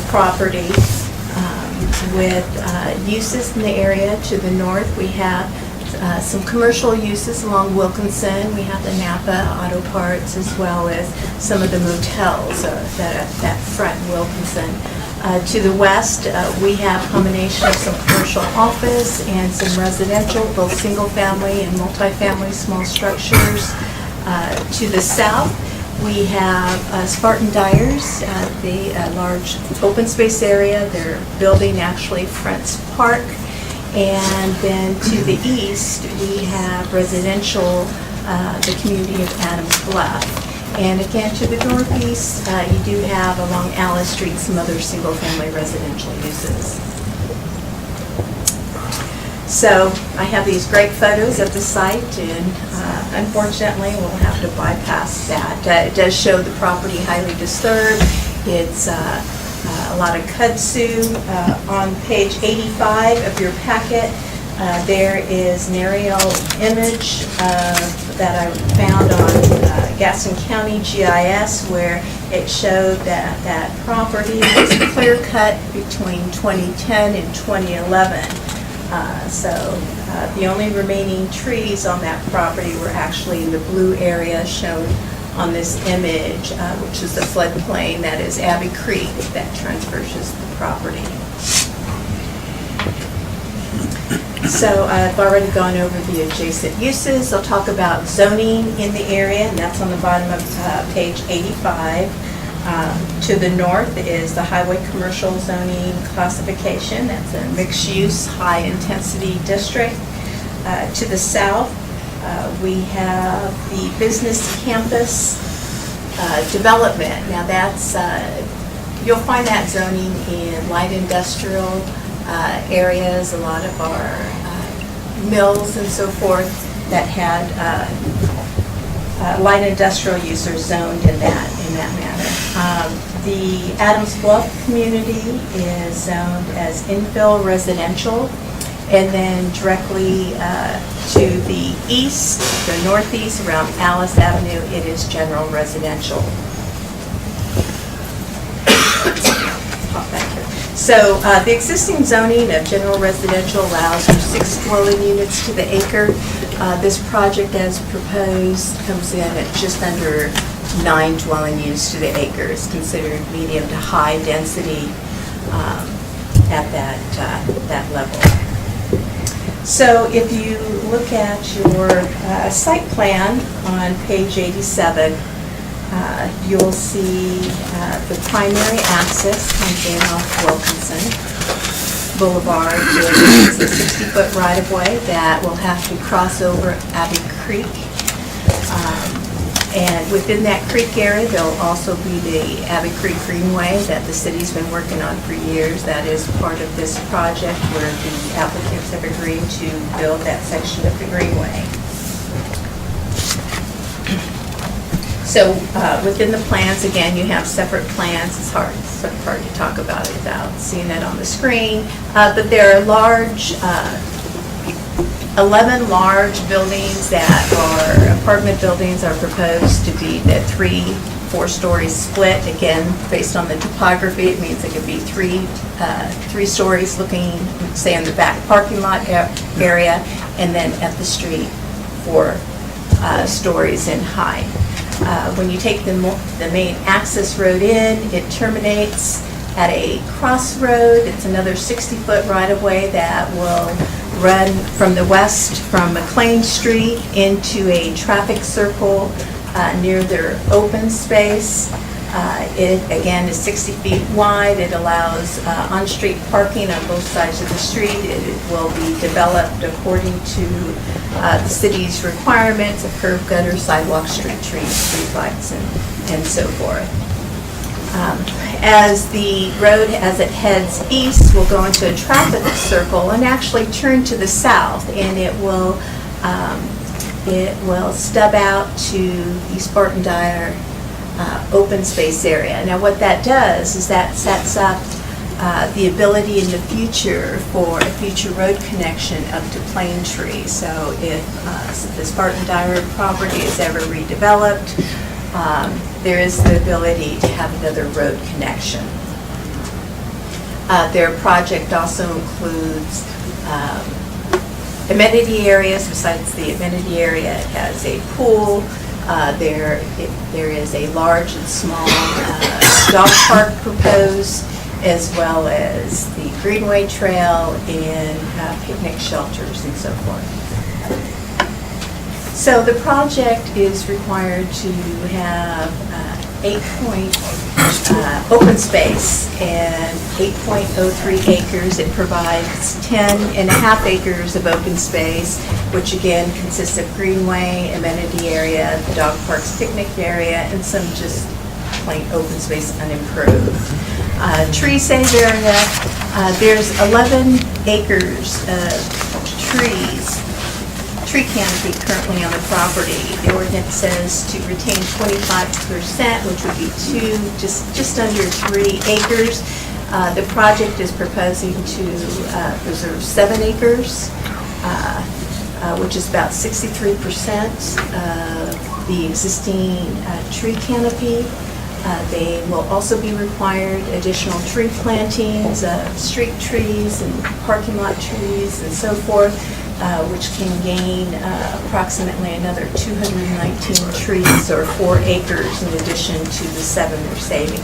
property with uses in the area. To the north, we have some commercial uses along Wilkinson. We have the Napa Auto Parts, as well as some of the motels that front Wilkinson. To the west, we have a combination of some commercial office and some residential, both single-family and multifamily small structures. To the south, we have Spartan Dyers, the large open space area. Their building actually fronts Park. And then to the east, we have residential, the community of Adams Bluff. And again, to the northeast, you do have along Alice Street some other single-family residential uses. So I have these great photos of the site, and unfortunately, we'll have to bypass that. It does show the property highly disturbed. It's a lot of kudzu. On page 85 of your packet, there is an aerial image that I found on Gaston County GIS, where it showed that property was clear cut between 2010 and 2011. The only remaining trees on that property were actually in the blue area shown on this image, which is the floodplain that is Abbey Creek that transverses the property. So I've already gone over the adjacent uses. I'll talk about zoning in the area, and that's on the bottom of page 85. To the north is the highway commercial zoning classification. That's a mixed-use, high-intensity district. To the south, we have the business campus development. Now that's, you'll find that zoning in light industrial areas. A lot of our mills and so forth that had light industrial users zoned in that manner. The Adams Bluff community is zoned as infill residential, and then directly to the east, the northeast around Alice Avenue, it is general residential. Pop back here. So the existing zoning of general residential allows for 6 dwelling units to the acre. This project as proposed comes in at just under 9 dwelling units to the acre. It's considered medium to high density at that level. So if you look at your site plan on page 87, you'll see the primary access comes in off Wilkinson Boulevard. It's a 60-foot right-of-way that will have to cross over Abbey Creek. And within that creek area, there'll also be the Abbey Creek Greenway that the city's been working on for years. That is part of this project where the applicants have agreed to build that section of the Greenway. So within the plans, again, you have separate plans. It's hard to talk about it without seeing it on the screen. But there are large, 11 large buildings that are apartment buildings are proposed to be the 3-4 stories split. Again, based on the topography, it means it could be three stories looking, say, in the back parking lot area, and then at the street 4 stories in height. When you take the main access road in, it terminates at a crossroad. It's another 60-foot right-of-way that will run from the west from McLean Street into a traffic circle near their open space. It, again, is 60 feet wide. It allows on-street parking on both sides of the street. It will be developed according to the city's requirements of curb, gutter, sidewalk, street trees, street lights, and so forth. As the road, as it heads east, will go into a traffic circle and actually turn to the south, and it will stub out to the Spartan Dyer open space area. Now what that does is that sets up the ability in the future for a future road connection up to Plane Tree. So if the Spartan Dyer property is ever redeveloped, there is the ability to have another road connection. Their project also includes amenity areas. Besides the amenity area, it has a pool. There is a large and small dog park proposed, as well as the Greenway Trail and picnic shelters and so forth. So the project is required to have 8-point open space and 8.03 acres. It provides 10.5 acres of open space, which again consists of greenway, amenity area, the dog park's picnic area, and some just plain open space unimproved. Tree save area, there's 11 acres of tree canopy currently on the property. The ordinance says to retain 25%, which would be just under 3 acres. The project is proposing to preserve 7 acres, which is about 63% of the existing tree canopy. They will also be required additional tree plantings, street trees and parking lot trees and so forth, which can gain approximately another 219 trees or 4 acres in addition to the 7 they're saving.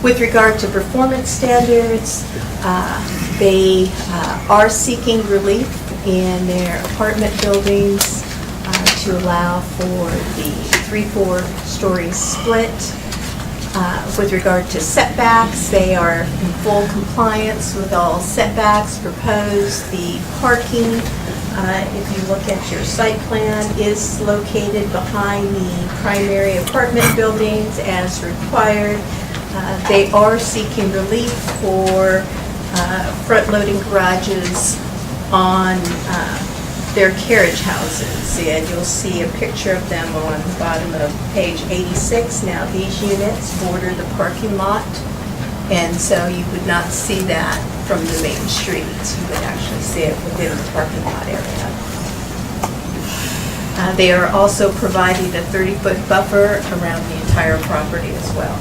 With regard to performance standards, they are seeking relief in their apartment buildings to allow for the 3-4 story split. With regard to setbacks, they are in full compliance with all setbacks proposed. The parking, if you look at your site plan, is located behind the primary apartment buildings as required. They are seeking relief for front-loading garages on their carriage houses, and you'll see a picture of them on the bottom of page 86. Now, these units border the parking lot, and so you would not see that from the main streets. You would actually see it within the parking lot area. They are also providing a 30-foot buffer around the entire property as well.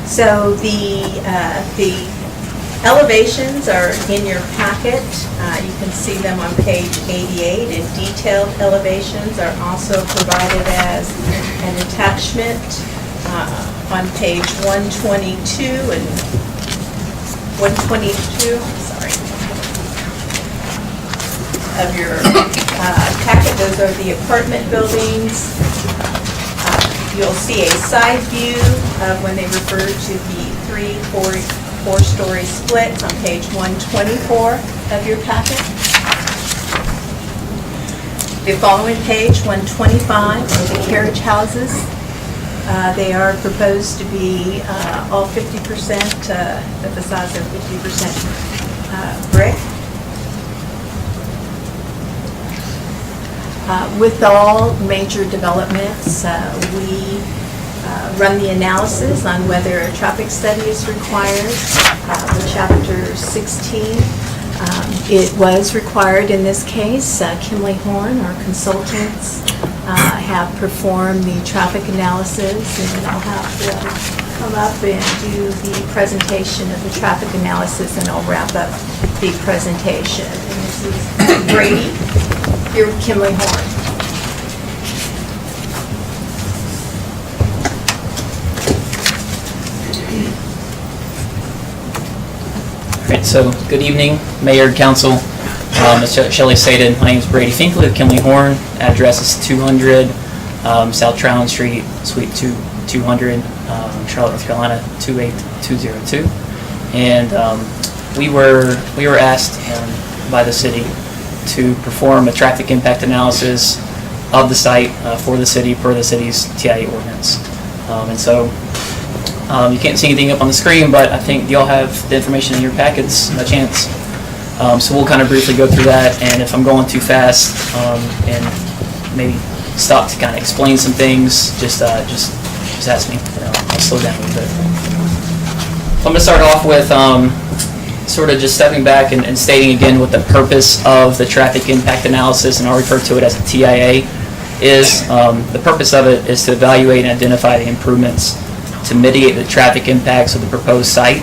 So the elevations are in your packet. You can see them on page 88, and detailed elevations are also provided as an attachment on page 122 and 122, of your packet. Those are the apartment buildings. You'll see a side view of when they refer to the 3-4 story split on page 124 of your packet. The following page, 125, are the carriage houses. They are proposed to be all 50%, the facades are 50% brick. With all major developments, we run the analysis on whether a traffic study is required. With Chapter 16, it was required in this case. Kimley Horn, our consultants, have performed the traffic analysis, and I'll have to come up and do the presentation of the traffic analysis, and I'll wrap up the presentation. And this is Brady, here with Kimley Horn. All right, so good evening, Mayor, Council. As Shelley stated, my name is Brady Finkley of Kimley Horn. Address is 200 South Trowland Street, Suite 200, Charlotte, North Carolina 28202. And we were asked by the city to perform a traffic impact analysis of the site for the city per the city's TIA ordinance. And so you can't see anything up on the screen, but I think y'all have the information in your packets by chance. So we'll kind of briefly go through that, and if I'm going too fast and maybe stop to kind of explain some things, just ask me. I'll slow down a little bit. So I'm going to start off with sort of just stepping back and stating again what the purpose of the traffic impact analysis, and I'll refer to it as a TIA, is. The purpose of it is to evaluate and identify the improvements to mitigate the traffic impacts of the proposed site.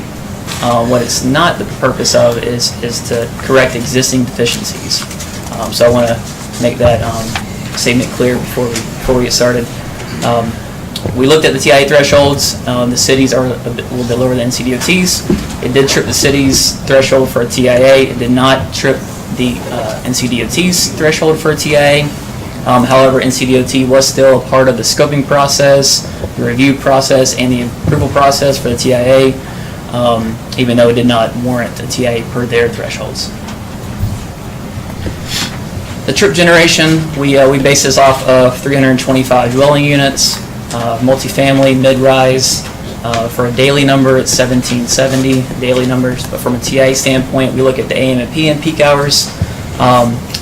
What it's not the purpose of is to correct existing deficiencies. So I want to make that statement clear before we get started. We looked at the TIA thresholds. The cities are a little bit lower than NCDOT's. It did trip the city's threshold for a TIA. It did not trip the NCDOT's threshold for a TIA. However, NCDOT was still a part of the scoping process, the review process, and the approval process for the TIA, even though it did not warrant a TIA per their thresholds. The trip generation, we base this off of 325 dwelling units, multifamily, mid-rise. For a daily number, it's 1770 daily numbers, but from a TIA standpoint, we look at the AM and PM peak hours.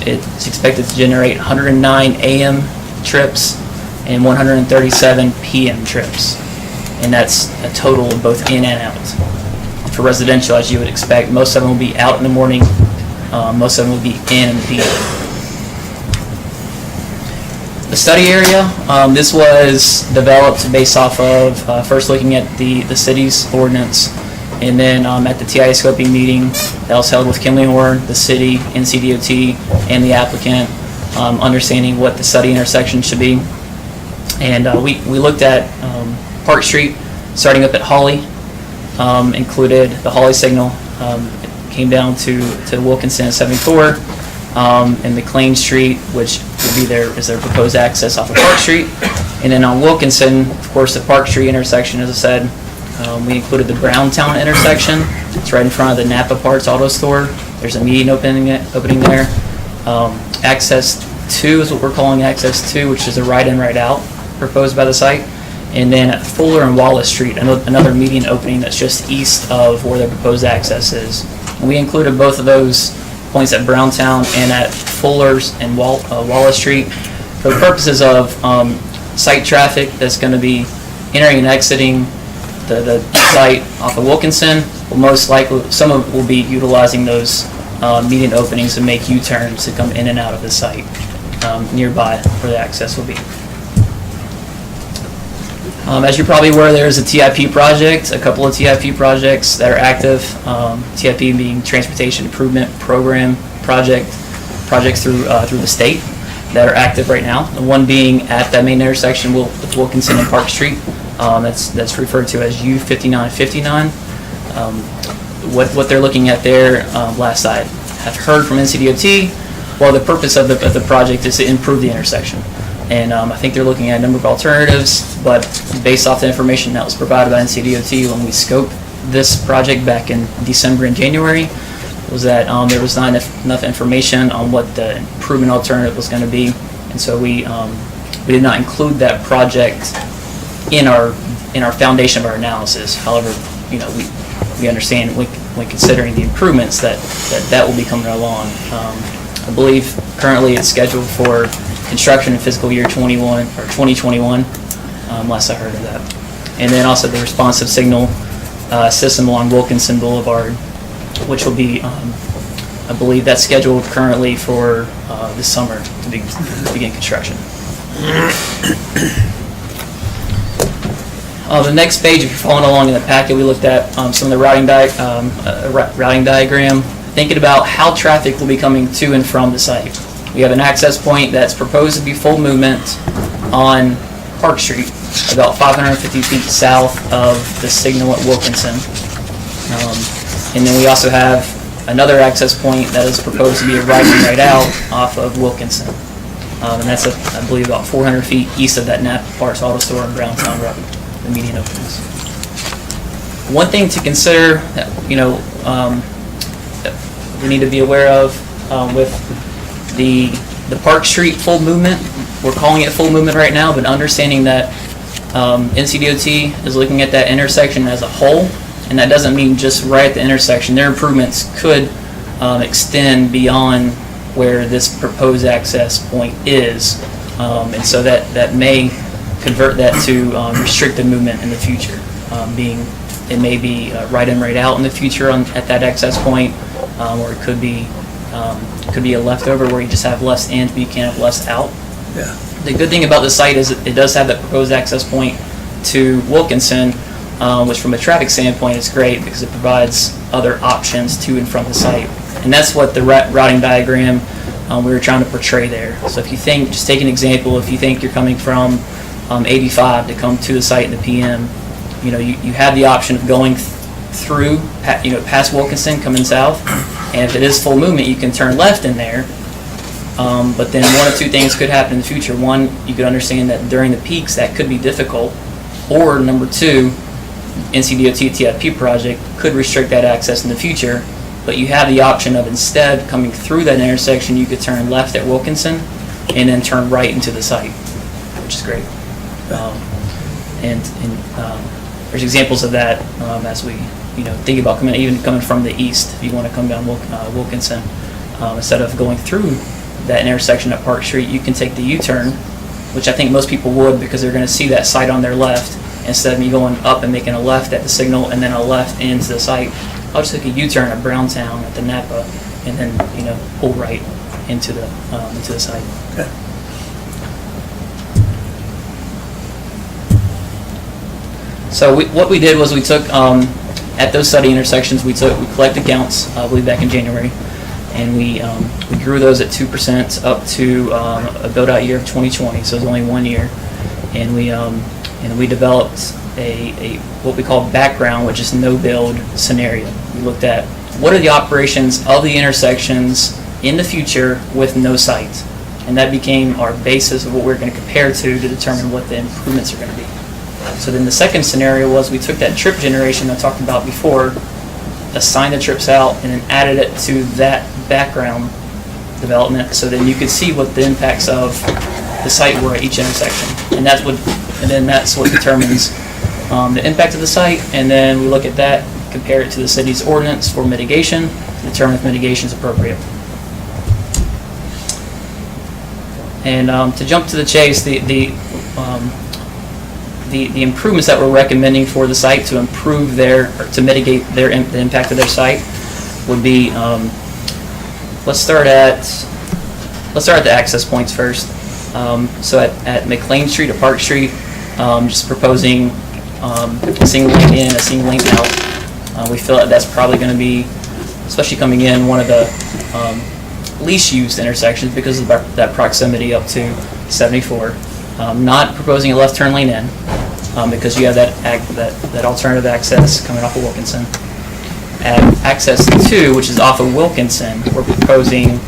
It's expected to generate 109 AM trips and 137 PM trips, and that's a total of both in and out. For residential, as you would expect, most of them will be out in the morning, most of them will be in the evening. The study area, this was developed based off of first looking at the city's ordinance, and then at the TIA scoping meeting that was held with Kimley Horn, the city, NCDOT, and the applicant, understanding what the study intersection should be. And we looked at Park Street, starting up at Hawley, included the Hawley signal, came down to Wilkinson at 74, and McLean Street, which would be is their proposed access off of Park Street. And then on Wilkinson, of course, the Park Street intersection, as I said, we included the Browntown intersection. It's right in front of the Napa Parts Auto Store. There's a median opening there. Access 2 is what we're calling Access 2, which is a right-in, right-out proposed by the site. And then at Fuller and Wallace Street, another median opening that's just east of where the proposed access is. And we included both of those points at Browntown and at Fuller's and Wallace Street for the purposes of site traffic that's going to be entering and exiting the site off of Wilkinson. Will most likely, some of it will be utilizing those median openings to make U-turns to come in and out of the site nearby where the access will be. As you're probably aware, there's a TIP project, a couple of TIP projects that are active. TIP being Transportation Improvement Program projects through the state that are active right now. The one being at that main intersection with Wilkinson and Park Street. That's referred to as U5959. What they're looking at there, last I have heard from NCDOT, well, the purpose of the project is to improve the intersection. And I think they're looking at a number of alternatives, but based off the information that was provided by NCDOT when we scoped this project back in December and January, was that there was not enough information on what the improvement alternative was going to be, and so we did not include that project in our foundation of our analysis. However, we understand when considering the improvements that will be coming along. I believe currently it's scheduled for construction in fiscal year 2021, last I heard of that. And then also the responsive signal system along Wilkinson Boulevard, which will be, I believe that's scheduled currently for this summer to begin construction. The next page, if you're following along in the packet, we looked at some of the routing diagram, thinking about how traffic will be coming to and from the site. We have an access point that's proposed to be full movement on Park Street, about 550 feet south of the signal at Wilkinson. And then we also have another access point that is proposed to be a right in, right out off of Wilkinson. And that's, I believe, about 400 feet east of that Napa Parts Auto Store in Browntown Road, the median openings. One thing to consider that, that we need to be aware of with the Park Street full movement, we're calling it full movement right now, but understanding that NCDOT is looking at that intersection as a whole, and that doesn't mean just right at the intersection. Their improvements could extend beyond where this proposed access point is, and so that may convert that to restricted movement in the future, being it may be right in, right out in the future at that access point, or it could be a leftover where you just have less in, but you can't have less out. Yeah. The good thing about the site is it does have that proposed access point to Wilkinson, which from a traffic standpoint is great because it provides other options to and from the site. And that's what the routing diagram we were trying to portray there. So if you think, just take an example, if you think you're coming from 85 to come to the site in the PM, you know, you have the option of going through, past Wilkinson, coming south, and if it is full movement, you can turn left in there. But then one of two things could happen in the future. One, you could understand that during the peaks, that could be difficult. Or number two, NCDOT TFP project could restrict that access in the future, but you have the option of instead coming through that intersection, you could turn left at Wilkinson and then turn right into the site, which is great. There's examples of that as we think about even coming from the east. If you want to come down Wilkinson, instead of going through that intersection at Park Street, you can take the U-turn, which I think most people would because they're going to see that site on their left. Instead of me going up and making a left at the signal and then a left into the site, I'll just take a U-turn at Browntown at the Napa and then pull right into the site. Okay. So what we did was we took, at those study intersections, we collected counts, I believe back in January, and we grew those at 2% up to a build-out year of 2020, so it was only 1 year. And we developed a what we call background, which is no-build scenario. We looked at what are the operations of the intersections in the future with no site, and that became our basis of what we're going to compare to determine what the improvements are going to be. So then the second scenario was we took that trip generation I talked about before, assigned the trips out, and then added it to that background development, so then you could see what the impacts of the site were at each intersection, and that's what determines the impact of the site. And then we look at that, compare it to the city's ordinance for mitigation, determine if mitigation is appropriate. And to jump to the chase, the improvements that we're recommending for the site to improve to mitigate the impact of their site would be, let's start at the access points first. So at McLean Street or Park Street, just proposing a single lane in, a single lane out. We feel that that's probably going to be, especially coming in, one of the least used intersections because of that proximity up to 74. Not proposing a left turn lane in because you have that alternative access coming off of Wilkinson. At access 2, which is off of Wilkinson, we're proposing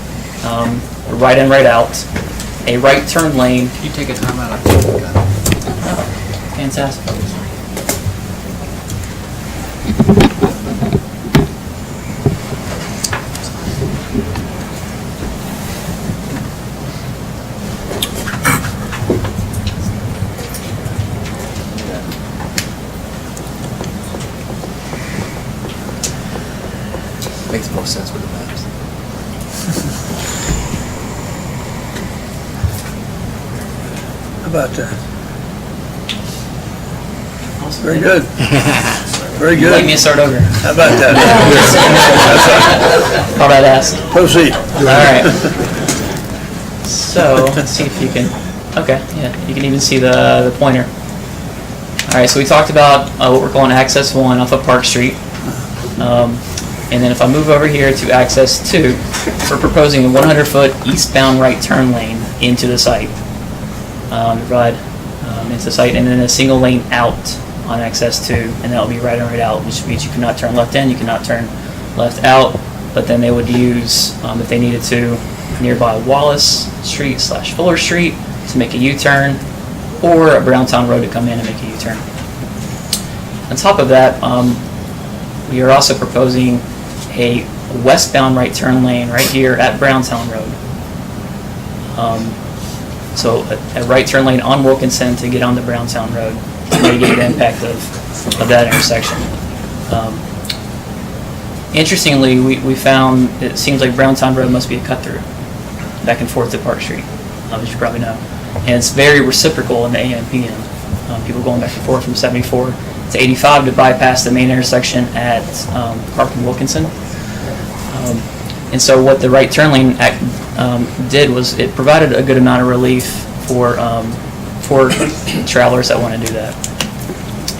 right in, right out, a right turn lane. Can you take a time out? Fantastic. Makes more sense with the maps. How about that? Very good. Very You like good. me to start over? How about that? Thought I'd ask. Proceed. All right. So let's see if you can. Okay, yeah, you can even see the pointer. All right, so we talked about what we're calling Access 1 off of Park Street. And then if I move over here to Access 2, we're proposing a 100-foot eastbound right turn lane into the site. Provide into the site, and then a single lane out on Access 2, and that will be right in, right out, which means you cannot turn left in, you cannot turn left out, but then they would use, if they needed to, nearby Wallace Street / Fuller Street to make a U-turn, or a Browntown Road to come in and make a U-turn. On top of that, we are also proposing a westbound right turn lane right here at Browntown Road. So a right turn lane on Wilkinson to get onto Browntown Road to mitigate the impact of that intersection. Interestingly, we found it seems like Browntown Road must be a cut-through back and forth to Park Street, as you probably know. And it's very reciprocal in the AM and PM. People going back and forth from 74 to 85 to bypass the main intersection at Park and Wilkinson. And so what the right turn lane did was it provided a good amount of relief for travelers that want to do that.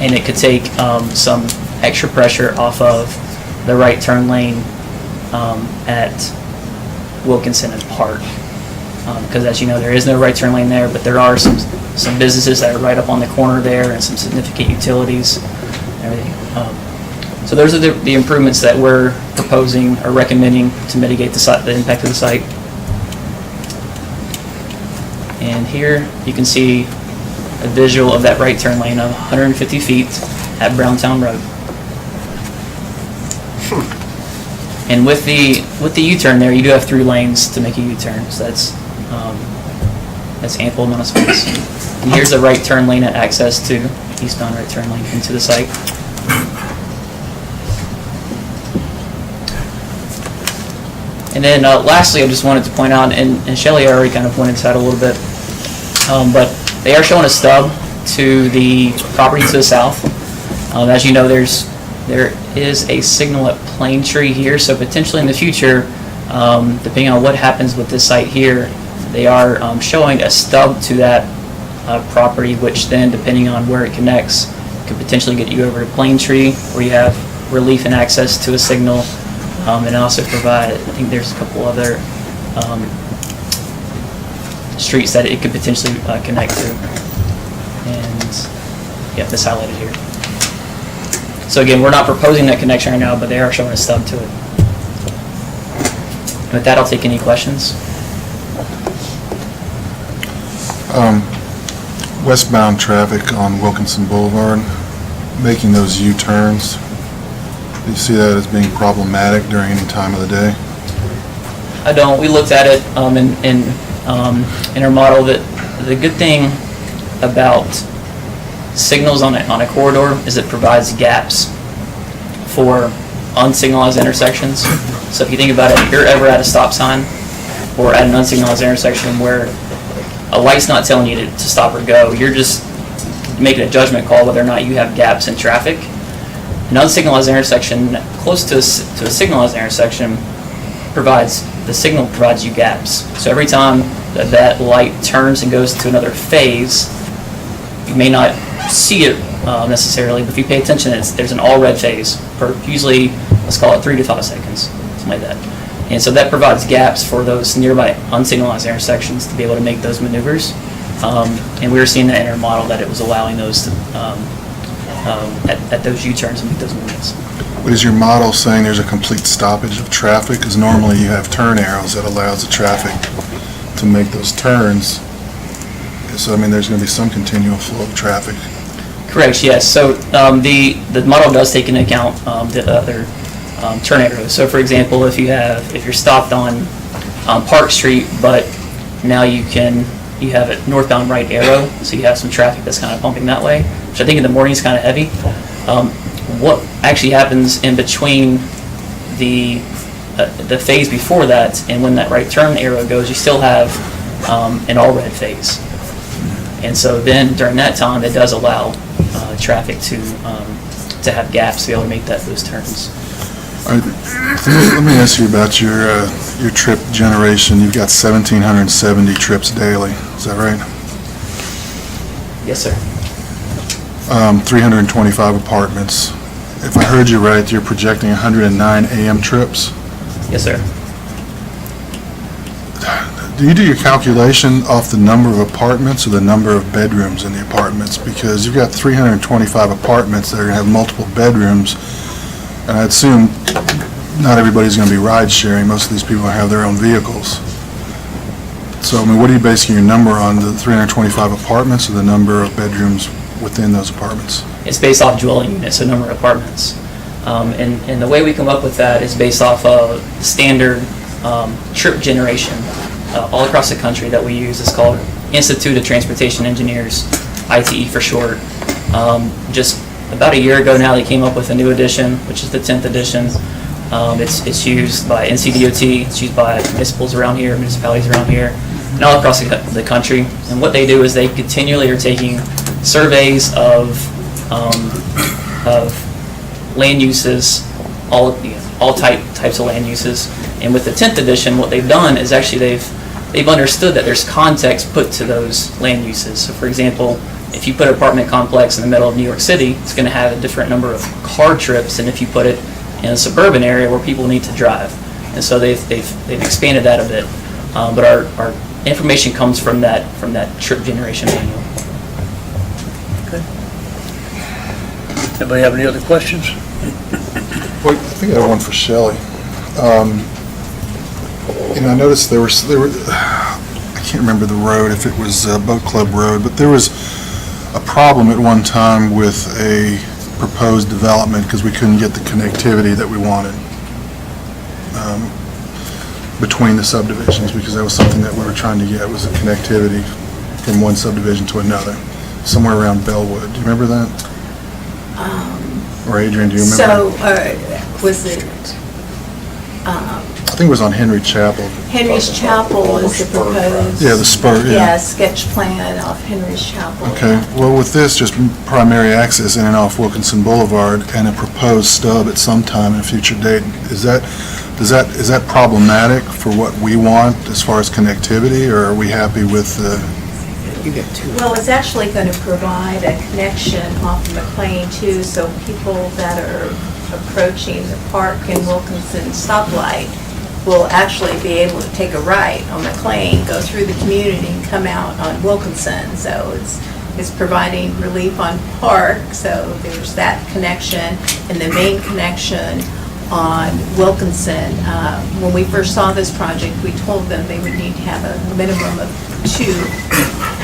And it could take some extra pressure off of the right turn lane at Wilkinson and Park. because as you know, there is no right turn lane there, but there are some businesses that are right up on the corner there and some significant utilities and everything. So those are the improvements that we're proposing or recommending to mitigate the impact of the site. And here you can see a visual of that right turn lane of 150 feet at Browntown Road. And with the U-turn there, you do have 3 lanes to make a U-turn, so that's ample amount of space. And here's the right turn lane at access to eastbound right turn lane into the site. And then lastly, I just wanted to point out, and Shelley already kind of pointed this out a little bit, but they are showing a stub to the property to the south. As you know, there is a signal at Plane Tree here, so potentially in the future, depending on what happens with this site here, they are showing a stub to that property, which then, depending on where it connects, could potentially get you over to Plane Tree, where you have relief and access to a signal, and also provide, I think there's a couple other streets that it could potentially connect to. And yeah, this highlighted here. So again, we're not proposing that connection right now, but they are showing a stub to it. And with that, I'll take any questions. Westbound traffic on Wilkinson Boulevard, making those U-turns, do you see that as being problematic during any time of the day? I don't. We looked at it in our model. That the good thing about signals on a corridor is it provides gaps for unsignalized intersections. So if you think about it, if you're ever at a stop sign or at an unsignalized intersection where a light's not telling you to stop or go, you're just making a judgment call whether or not you have gaps in traffic. An unsignalized intersection close to a signalized intersection the signal provides you gaps. So every time that light turns and goes to another phase, you may not see it necessarily, but if you pay attention, there's an all red phase for usually, let's call it 3 to 5 seconds, something like that. And so that provides gaps for those nearby unsignalized intersections to be able to make those maneuvers. And we were seeing that in our model that it was allowing those to, at those U-turns to make those movements. But is your model saying there's a complete stoppage of traffic? Because normally you have turn arrows that allows the traffic to make those turns. So, I mean, there's going to be some continual flow of traffic. Correct, yes. So the model does take into account the other turn arrows. So for example, if you're stopped on Park Street, but now you have a northbound right arrow, so you have some traffic that's kind of pumping that way, which I think in the morning is kind of heavy. What actually happens in between the phase before that and when that right turn arrow goes, you still have an all red phase. And so then during that time, it does allow traffic to have gaps to be able to make those turns. All right, let me ask you about your trip generation. You've got 1,770 trips daily. Is that right? Yes, sir. 325 apartments. If I heard you right, you're projecting 109 AM trips? Yes, sir. Do you do your calculation off the number of apartments or the number of bedrooms in the apartments? Because you've got 325 apartments that are going to have multiple bedrooms, and I assume not everybody's going to be ride sharing. Most of these people have their own vehicles. So, I mean, what are you basing your number on, the 325 apartments or the number of bedrooms within those apartments? It's based off dwelling units, so number of apartments. And the way we come up with that is based off of standard trip generation all across the country that we use. It's called Institute of Transportation Engineers, ITE for short. Just about a year ago now, they came up with a new edition, which is the 10th edition. It's used by NCDOT, it's used by municipalities around here, and all across the country. And what they do is they continually are taking surveys of land uses, all types of land uses. And with the 10th edition, what they've done is actually they've understood that there's context put to those land uses. So for example, if you put an apartment complex in the middle of New York City, it's going to have a different number of car trips than if you put it in a suburban area where people need to drive. And so they've expanded that a bit. But our information comes from that trip generation manual. Okay. Anybody have any other questions? Well, I think I have one for Shelley. I noticed there were, I can't remember the road, if it was Boat Club Road, but there was a problem at one time with a proposed development because we couldn't get the connectivity that we wanted between the subdivisions, because that was something that we were trying to get, was a connectivity from one subdivision to another, somewhere around Bellwood. Do you remember that? Or Adrian, do you remember? So, was it, I think it was on Henry Chapel. Henry's Chapel was the proposed? Yeah, the spur, yeah. Yeah, sketch plan off Henry's Chapel. Okay, well, with this, just primary access in and off Wilkinson Boulevard and a proposed stub at some time in a future date, is that problematic for what we want as far as connectivity, or are we happy with the? Well, it's actually going to provide a connection off of McLean too, so people that are approaching the park and Wilkinson stoplight will actually be able to take a right on McLean, go through the community and come out on Wilkinson. So it's providing relief on Park, so there's that connection, and the main connection on Wilkinson. When we first saw this project, we told them they would need to have a minimum of 2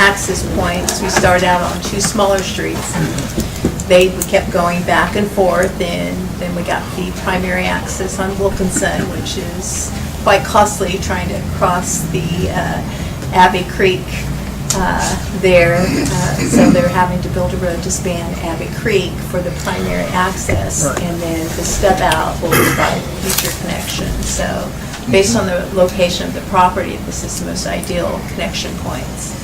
access points. We started out on 2 smaller streets. We kept going back and forth, and then we got the primary access on Wilkinson, which is quite costly, trying to cross the Abbey Creek there. So they're having to build a road to span Abbey Creek for the primary access, and then the stub out will provide future connections. So based on the location of the property, this is the most ideal connection points.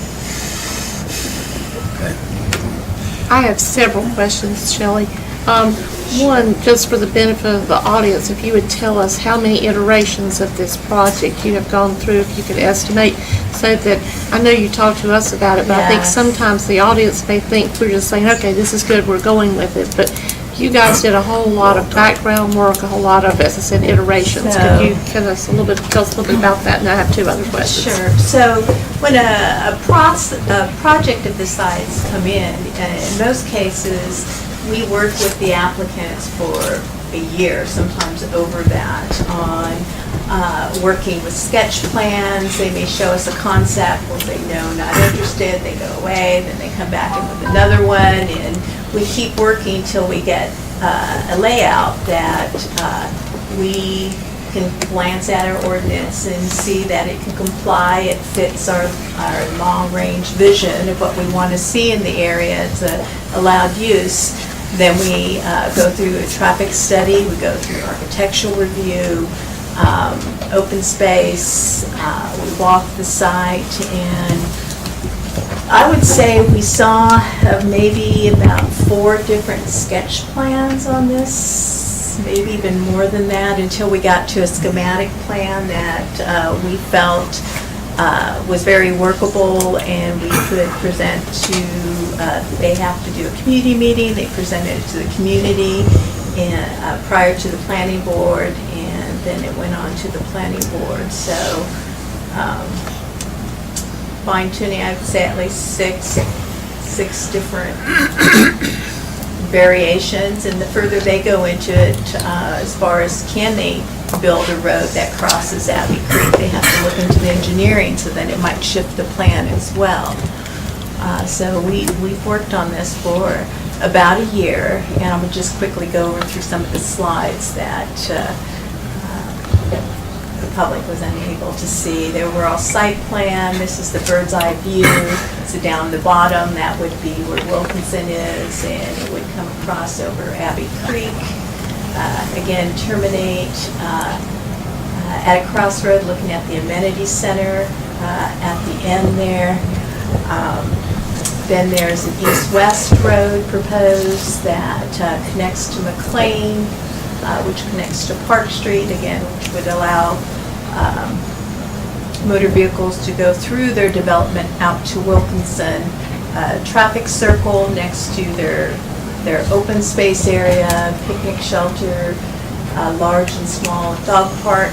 I have several questions, Shelley. One, just for the benefit of the audience, if you would tell us how many iterations of this project you have gone through, if you could estimate, so that, I know you talked to us about it, but I think Yes. sometimes the audience may think we're just saying, okay, this is good, we're going with it, but you guys did a whole lot of background work, a whole lot of, as I said, iterations. Could you tell us a little bit about that, and I have 2 other questions. Sure. So when a project of this size come in most cases, we work with the applicants for a year, sometimes over that, on working with sketch plans. They may show us a concept, we'll say, no, not interested, they go away, then they come back in with another one, and we keep working till we get a layout that we can glance at our ordinance and see that it can comply, it fits our long-range vision of what we want to see in the area. It's a allowed use. Then we go through a traffic study, we go through architectural review, open space, we walk the site, and I would say we saw maybe about 4 different sketch plans on this, maybe even more than that, until we got to a schematic plan that we felt was very workable, and we could present to, they have to do a community meeting, they presented it to the community prior to the planning board, and then it went on to the planning board. So fine tuning, I would say at least six different variations, and the further they go into it, as far as can they build a road that crosses Abbey Creek, they have to look into the engineering, so then it might shift the plan as well. So we've worked on this for about a year, and I'm going to just quickly go over through some of the slides that the public was unable to see. They were all site plan. This is the bird's eye view. So down the bottom, that would be where Wilkinson is, and it would come across over Abbey Creek. Again, terminate at a crossroad, looking at the amenity center at the end there. Then there's an east-west road proposed that connects to McLean, which connects to Park Street, again, which would allow motor vehicles to go through their development out to Wilkinson. Traffic circle next to their open space area, picnic shelter, large and small dog park.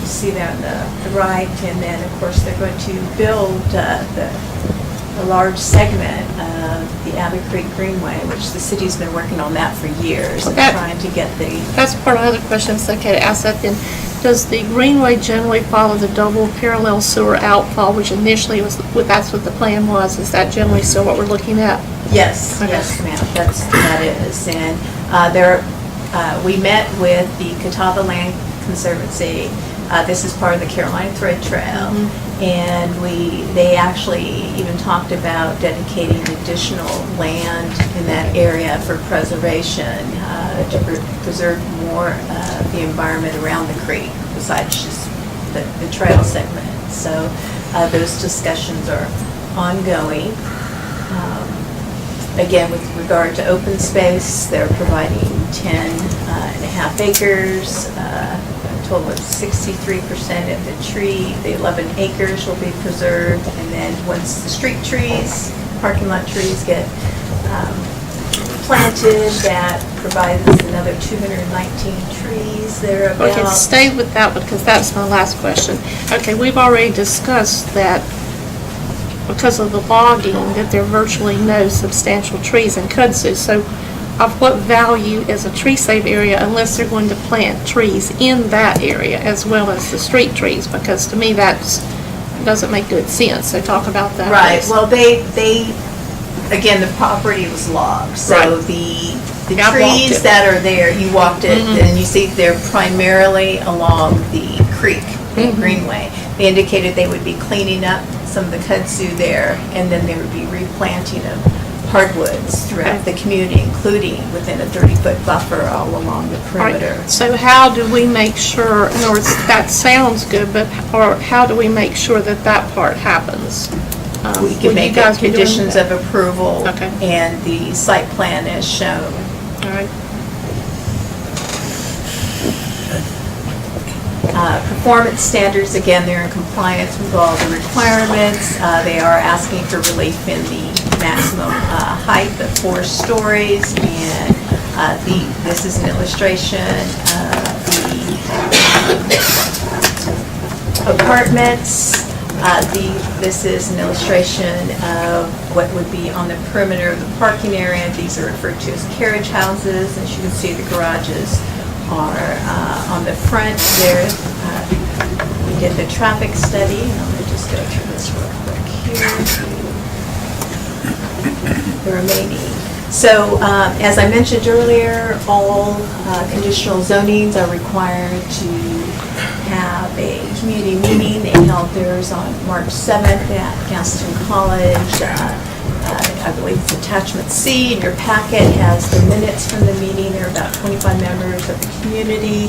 You see that on the right, and then, of course, they're going to build a large segment of the Abbey Creek Greenway, which the city's been working on that for years, and trying to get the... That's part of my other question, so okay, to ask that then. Does the Greenway generally follow the double parallel sewer outfall, which initially was, that's what the plan was? Is that generally still what we're looking at? Yes, Okay. yes, ma'am, that is. And we met with the Catawba Land Conservancy. This is part of the Carolina Thread Trail. And they actually even talked about dedicating additional land in that area for preservation, to preserve more of the environment around the creek, besides just the trail segment. So those discussions are ongoing. Again, with regard to open space, they're providing 10.5 acres, a total of 63% of the tree, the 11 acres will be preserved, and then once the street trees, parking lot trees get planted, that provides another 219 trees thereabouts. Okay, stay with that one, because that's my last question. Okay, we've already discussed that because of the logging, that there are virtually no substantial trees in kudzu. So of what value is a tree save area unless they're going to plant trees in that area as well as the street trees? Because to me, that doesn't make good sense. So talk about that. Right, please. well, they again, the property was logged, so Right. the Yeah, I've walked trees it. that are there, you walked it, and you see they're primarily along the creek, the Greenway. They indicated they would be cleaning up some of the kudzu there, and then they would be replanting of hardwoods throughout the community, including within a 30-foot buffer all along the All right, perimeter. so how do we make sure, in other words, that sounds good, but, or how do we make sure that that part happens? We Will can you make guys it be doing conditions that? of approval, Okay. and the site plan as shown. All right. Performance standards, again, they're in compliance with all the requirements. They are asking for relief in the maximum height of 4 stories, and this is an illustration of the apartments. This is an illustration of what would be on the perimeter of the parking area. These are referred to as carriage houses. As you can see, the garages are on the front there. We did the traffic study. I'm going to just go through this real quick here. The remaining. So as I mentioned earlier, all conditional zonings are required to have a community meeting. They held theirs on March 7th at Gaston College. I believe it's attachment C in your packet, has the minutes from the meeting. There are about 25 members of the community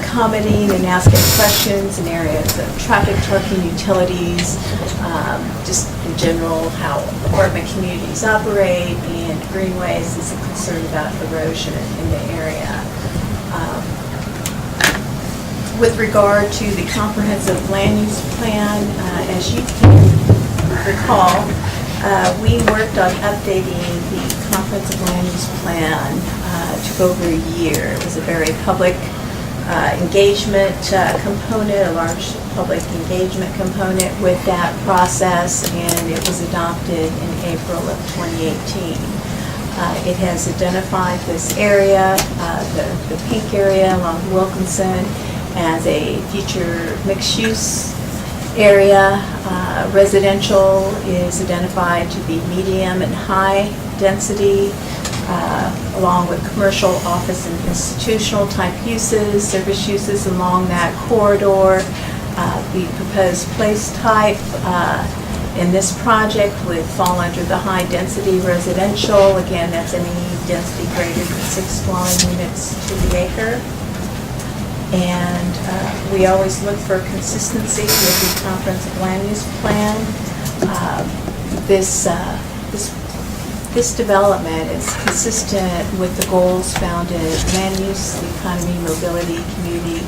commenting and asking questions in areas of traffic, parking, utilities, just in general how apartment communities operate, and greenways is a concern about erosion in the area. With regard to the comprehensive land use plan, as you can recall, we worked on updating the comprehensive land use plan. It took over a year. It was a very public engagement component, a large public engagement component with that process, and it was adopted in April of 2018. It has identified this area, the pink area along Wilkinson, as a future mixed-use area. Residential is identified to be medium and high density, along with commercial, office, and institutional type uses, service uses along that corridor. The proposed place type in this project would fall under the high density residential. Again, that's any density greater than 6 dwelling units to the acre. And we always look for consistency with the comprehensive land use plan. This development is consistent with the goals found in land use, the economy, mobility, community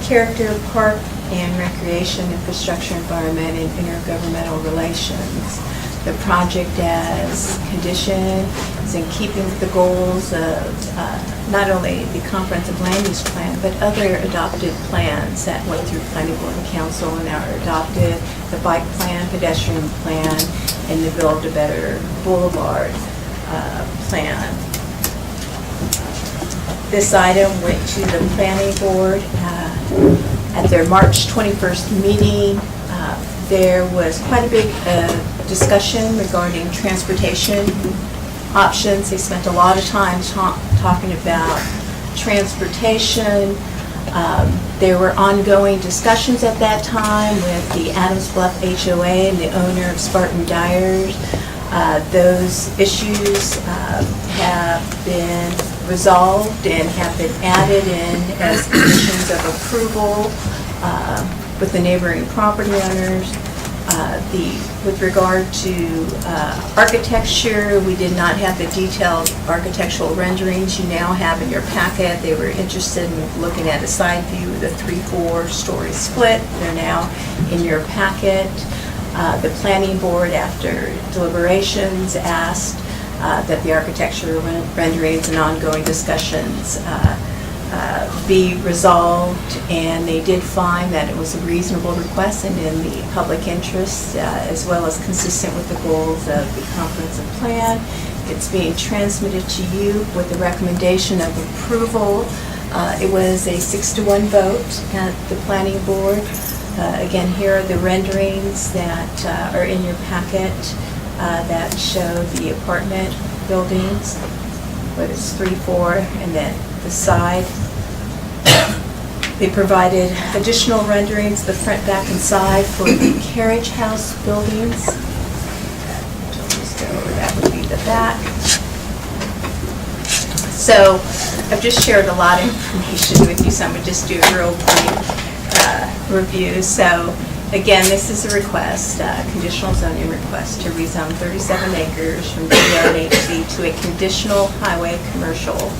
character, park and recreation, infrastructure, environment, and intergovernmental relations. The project as condition is in keeping with the goals of not only the comprehensive land use plan, but other adopted plans that went through planning board and council and are adopted, the bike plan, pedestrian plan, and the Build a Better Boulevard plan. This item went to the planning board at their March 21st meeting. There was quite a big discussion regarding transportation options. They spent a lot of time talking about transportation. There were ongoing discussions at that time with the Adams Bluff HOA and the owner of Spartan Dyers. Those issues have been resolved and have been added in as conditions of approval with the neighboring property owners. With regard to architecture, we did not have the detailed architectural renderings you now have in your packet. They were interested in looking at a side view of the 3-4 story split. They're now in your packet. The planning board, after deliberations, asked that the architectural renderings and ongoing discussions be resolved, and they did find that it was a reasonable request and in the public interest, as well as consistent with the goals of the comprehensive plan. It's being transmitted to you with the recommendation of approval. It was a 6-to-1 vote at the planning board. Again, here are the renderings that are in your packet that show the apartment buildings, whether it's 3-4, and then the side. They provided additional renderings, the front, back, and side for the carriage house buildings. That would be the back. So I've just shared a lot of information with you, so I'm going to just do a real brief review. So again, this is a request, conditional zoning request to rezone 37 acres from DONHC to a conditional highway commercial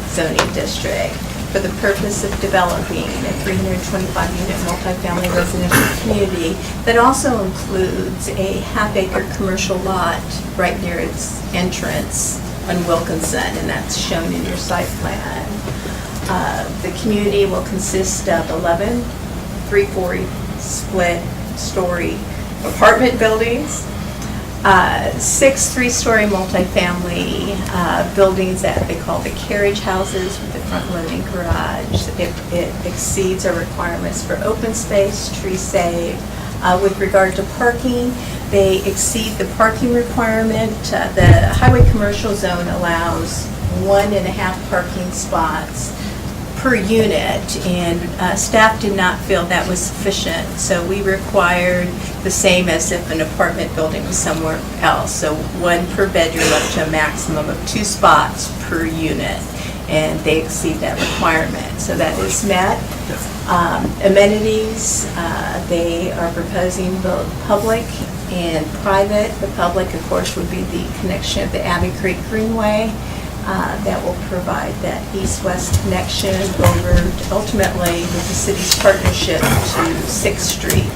zoning district for the purpose of developing a 325-unit multifamily residential community that also includes a half-acre commercial lot right near its entrance on Wilkinson, and that's shown in your site plan. The community will consist of 11 3-4 split story apartment buildings, 6 3-story multifamily buildings that they call the carriage houses with the front loading garage. It exceeds our requirements for open space, tree save. With regard to parking, they exceed the parking requirement. The highway commercial zone allows 1.5 parking spots per unit, and staff did not feel that was sufficient, so we required the same as if an apartment building was somewhere else, so 1 per bedroom up to a maximum of 2 spots per unit, and they exceed that requirement, so that is met. Amenities, they are proposing both public and private. The public, of course, would be the connection of the Abbey Creek Greenway. That will provide that east-west connection over ultimately with the city's partnership to 6th Street.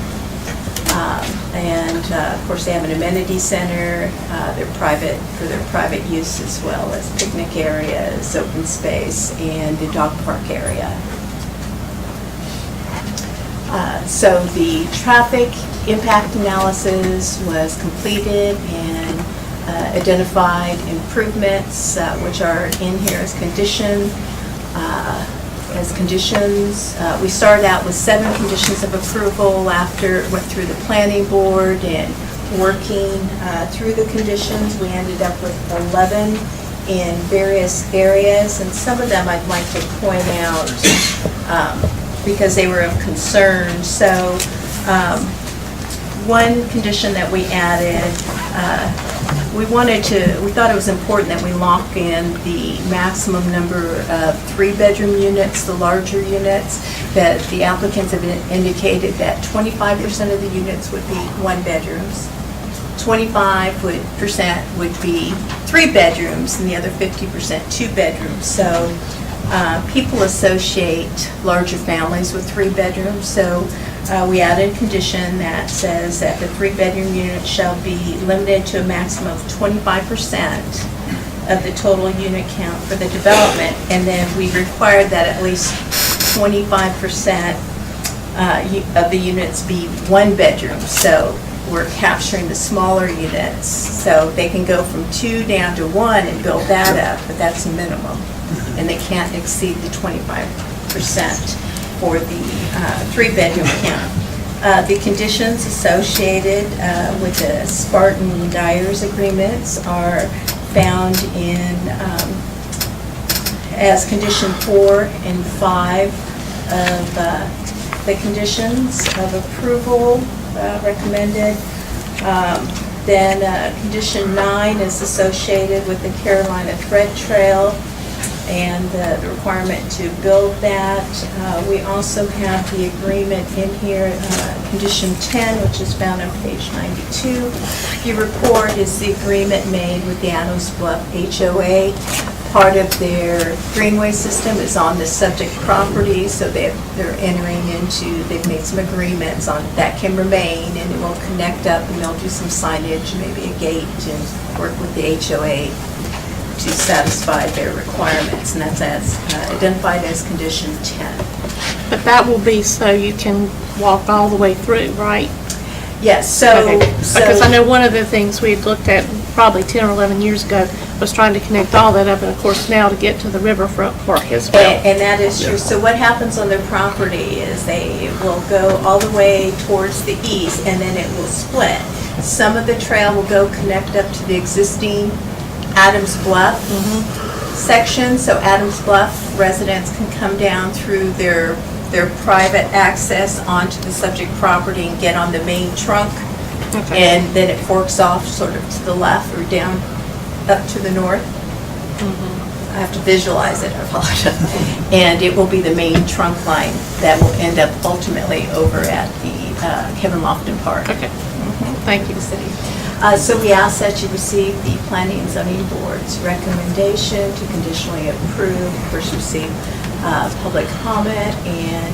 And of course, they have an amenity center. They're private for their private use, as well as picnic areas, open space, and the dog park area. So the traffic impact analysis was completed and identified improvements, which are in here as conditions. We started out with 7 conditions of approval after it went through the planning board and working through the conditions. We ended up with 11 in various areas, and some of them I'd like to point out because they were of concern. So one condition that we added, we thought it was important that we lock in the maximum number of 3-bedroom units, the larger units, that the applicants have indicated that 25% of the units would be 1-bedrooms, 25% would be 3 bedrooms, and the other 50% 2-bedrooms. So people associate larger families with 3 bedrooms, so we added a condition that says that the 3-bedroom unit shall be limited to a maximum of 25% of the total unit count for the development, and then we required that at least 25% of the units be one bedroom. So we're capturing the smaller units, so they can go from 2 down to 1 and build that up, but that's a minimum. And they can't exceed the 25% for the 3-bedroom count. The conditions associated with the Spartan Dyers agreements are found in, as condition 4 and 5 of the conditions of approval recommended. Then condition 9 is associated with the Carolina Thread Trail and the requirement to build that. We also have the agreement in here, condition 10, which is found on page 92. Your report is the agreement made with the Adams Bluff HOA. Part of their greenway system is on the subject property, so they're entering into, they've made some agreements on that can remain, and it will connect up, and they'll do some signage, maybe a gate, and work with the HOA to satisfy their requirements, and that's as identified as condition 10. But that will be so you can walk all the way through, right? Yes, so... Okay. Because I know one of the things we had looked at probably 10 or 11 years ago was trying to connect all that up, and of course now to get to the riverfront park as well. And that is true. So what happens on their property is they will go all the way towards the east, and then it will split. Some of the trail will go connect up to the existing Adams Bluff section, so Adams Bluff residents can come down through their private access onto the subject property and get on the main trunk, and then it forks off sort of to the left or down up to the north. I have to visualize it, I apologize. And it will be the main trunk line that will end up ultimately over at the Kevin Lofton Park. Okay. Thank you. The city. So we ask that you receive the Planning and Zoning Board's recommendation to conditionally approve, first receive public comment, and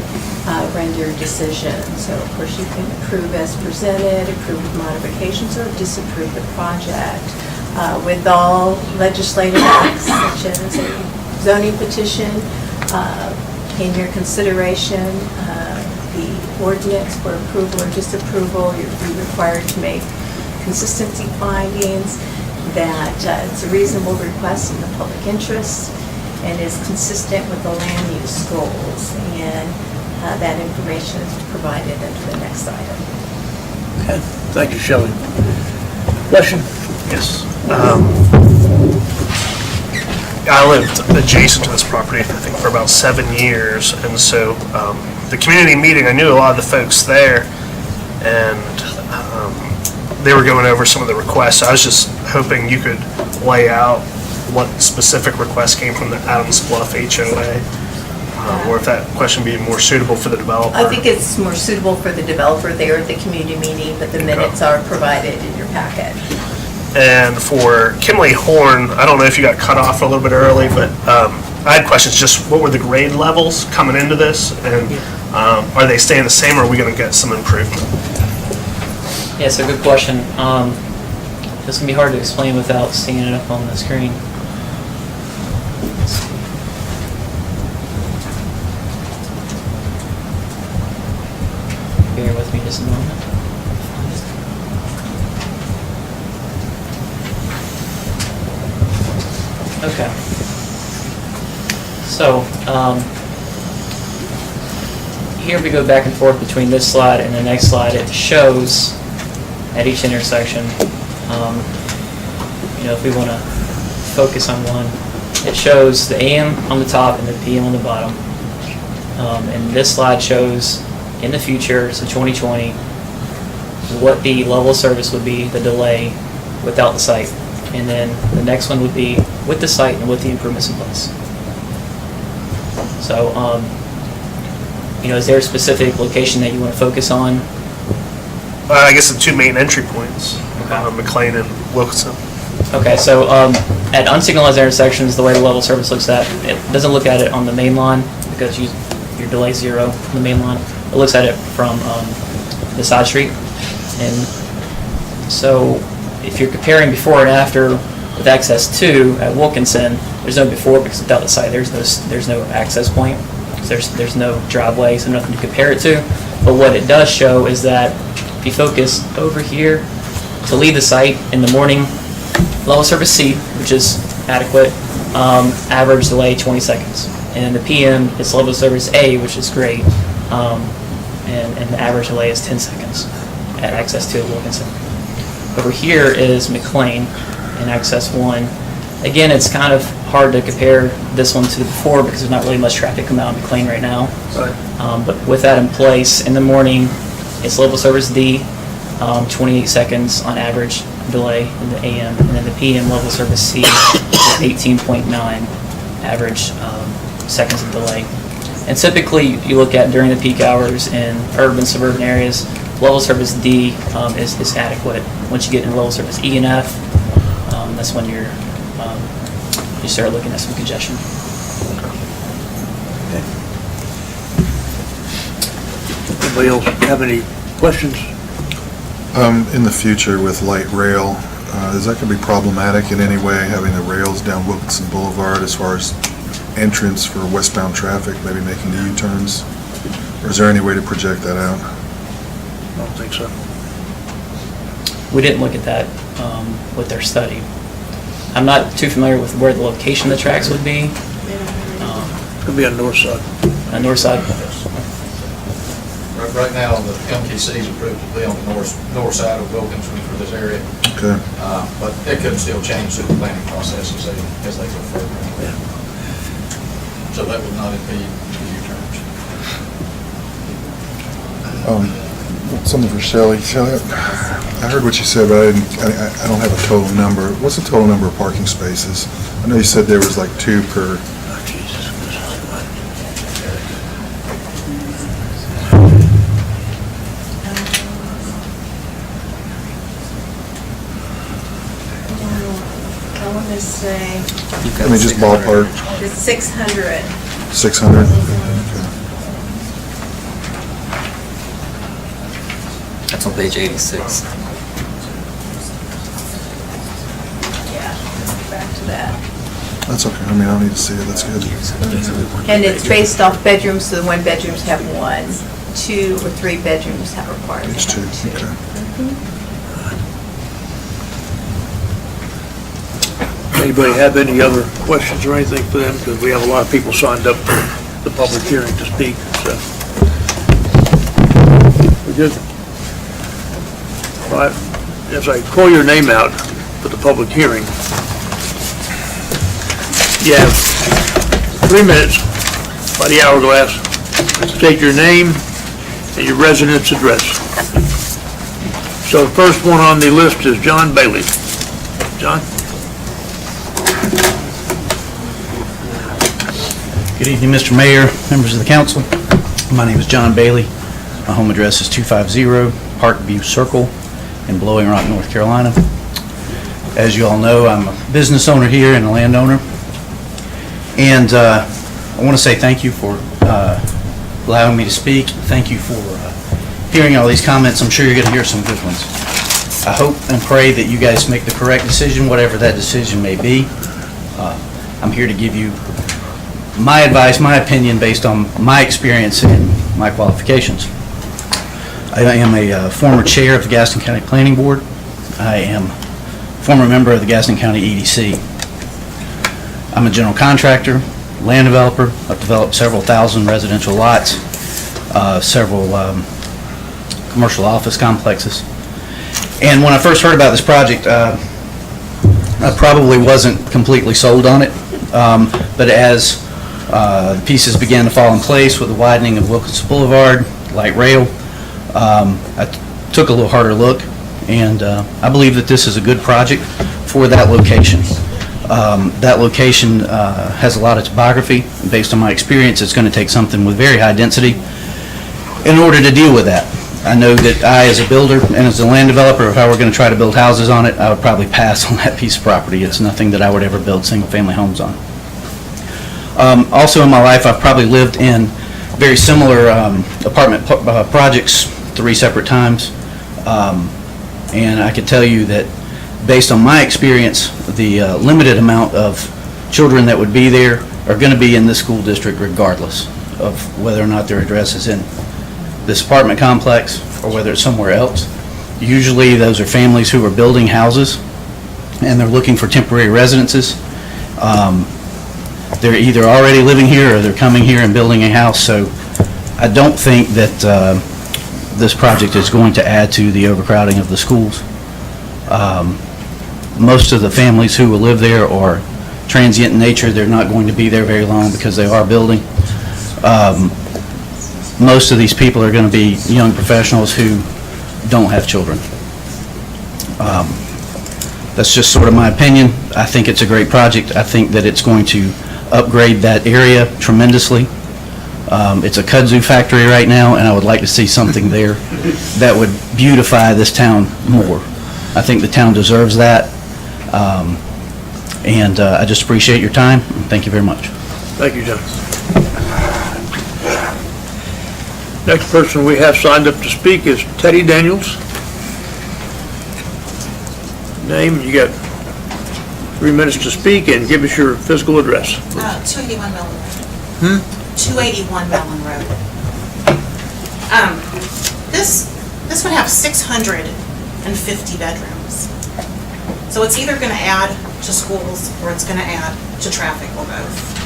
render decision. So of course you can approve as presented, approve with modifications, or disapprove the project. With all legislative acts such as a zoning petition in your consideration, the ordinance for approval or disapproval, you'll be required to make consistency findings, that it's a reasonable request in the public interest and is consistent with the land use goals, and that information is provided under the next item. Okay, thank you, Shelley. Question? Yes. I lived adjacent to this property, I think, for about 7 years, and so the community meeting, I knew a lot of the folks there, and they were going over some of the requests. I was just hoping you could lay out what specific requests came from the Adams Bluff HOA, or if that question would be more suitable for the developer. I think it's more suitable for the developer. They are at the community meeting, but the minutes are provided in your packet. And for Kimley Horn, I don't know if you got cut off a little bit early, but I had questions, just what were the grade levels coming into this? And are they staying the same, or are we going to get some improvement? Yeah, it's a good question. This can be hard to explain without seeing it up on the screen. Let's see. Bear with me just a moment. Okay. So, here we go back and forth between this slide and the next slide. It shows at each intersection, if we want to focus on one, it shows the AM on the top and the PM on the bottom. And this slide shows in the future, so 2020, what the level of service would be, the delay without the site. And then the next one would be with the site and with the improvements in place. So, is there a specific location that you want to focus on? I guess the two main entry points, McLean and Wilkinson. Okay, so at unsignalized intersections, the way the level of service looks at, it doesn't look at it on the main line because your delay 0 on the main line. It looks at it from the side street. And so if you're comparing before and after With access 2 at Wilkinson, there's no before because without the site, there's no access point. So there's no driveway, so nothing to compare it to. But what it does show is that if you focus over here, to leave the site in the morning, level service C, which is adequate, average delay 20 seconds. And in the PM, it's level service A, which is great, and the average delay is 10 seconds at access 2 at Wilkinson. Over here is McLean in access 1. Again, it's kind of hard to compare this one to the before because there's not really much traffic coming out of McLean right now. Right. But with that in place, in the morning, it's level service D, 28 seconds on average delay in the AM, and then the PM level service C, 18.9 average seconds of delay. And typically, you look at during the peak hours in urban, suburban areas, level service D is adequate. Once you get into level service E and F, that's when you start looking at some congestion. Anybody else have any questions? In the future with light rail, is that going to be problematic in any way, having the rails down Wilkinson Boulevard as far as entrance for westbound traffic, maybe making the U-turns? Or is there any way to project that out? I don't think so. We didn't look at that with their study. I'm not too familiar with where the location of the tracks would be. Could be on the north side. On the north side. Right now, the MTC is approved to be on the north side of Wilkinson for this area. Okay. But it could still change through the planning process as they go further. Yeah. So that would not impede the U-turns. Something for Shelley. Shelley, I heard what you said, but I don't have a total number. What's the total number of parking spaces? I know you said there was like 2 per. Oh, Jesus. I want to say I mean, just ballpark. it's 600. 600? Okay. That's on page 86. Yeah, back to that. That's okay. I mean, I don't need to see it. That's good. And it's based off bedrooms, so the 1 bedrooms have 1, 2 or 3 bedrooms have required. Page 2, okay. Anybody have any other questions or anything for them? Because we have a lot of people signed up for the public hearing to speak, so. We good? All right, as I call your name out for the public hearing, you have 3 minutes by the hourglass to state your name and your residence address. So the first one on the list is John Bailey. John? Good evening, Mr. Mayor, members of the council. My name is John Bailey. My home address is 250 Parkview Circle in Blowing Rock, North Carolina. As you all know, I'm a business owner here and a landowner. And I want to say thank you for allowing me to speak. Thank you for hearing all these comments. I'm sure you're going to hear some good ones. I hope and pray that you guys make the correct decision, whatever that decision may be. I'm here to give you my advice, my opinion based on my experience and my qualifications. I am a former chair of the Gaston County Planning Board. I am a former member of the Gaston County EDC. I'm a general contractor, land developer. I've developed several thousand residential lots, several commercial office complexes. And when I first heard about this project, I probably wasn't completely sold on it, but as the pieces began to fall in place with the widening of Wilkinson Boulevard, light rail, I took a little harder look, and I believe that this is a good project for that location. That location has a lot of topography. Based on my experience, it's going to take something with very high density in order to deal with that. I know that I, as a builder and as a land developer, if I were going to try to build houses on it, I would probably pass on that piece of property. It's nothing that I would ever build single-family homes on. Also in my life, I've probably lived in very similar apartment projects 3 separate times. And I can tell you that based on my experience, the limited amount of children that would be there are going to be in this school district regardless of whether or not their address is in this apartment complex or whether it's somewhere else. Usually those are families who are building houses and they're looking for temporary residences. They're either already living here or they're coming here and building a house, so I don't think that this project is going to add to the overcrowding of the schools. Most of the families who will live there are transient in nature. They're not going to be there very long because they are building. Most of these people are going to be young professionals who don't have children. That's just sort of my opinion. I think it's a great project. I think that it's going to upgrade that area tremendously. It's a kudzu factory right now, and I would like to see something there that would beautify this town more. I think the town deserves that. And I just appreciate your time. Thank you very much. Thank you, John. Next person we have signed up to speak is Teddy Daniels. Name, you got 3 minutes to speak, and give us your physical address. 281 Mellon Road. 281 Mellon Road. This would have 650 bedrooms. So it's either going to add to schools or it's going to add to traffic or both.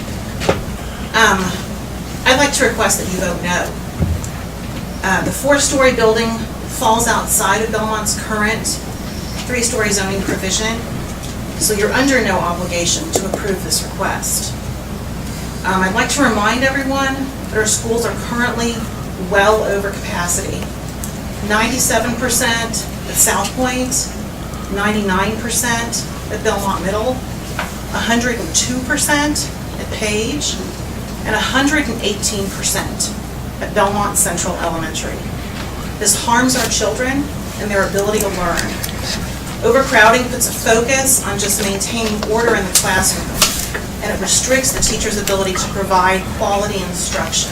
I'd like to request that you vote no. The 4-story building falls outside of Belmont's current 3-story zoning provision, so you're under no obligation to approve this request. I'd like to remind everyone that our schools are currently well over capacity. 97% at South Point, 99% at Belmont Middle, 102% at Page, and 118% at Belmont Central Elementary. This harms our children and their ability to learn. Overcrowding puts a focus on just maintaining order in the classroom, and it restricts the teacher's ability to provide quality instruction.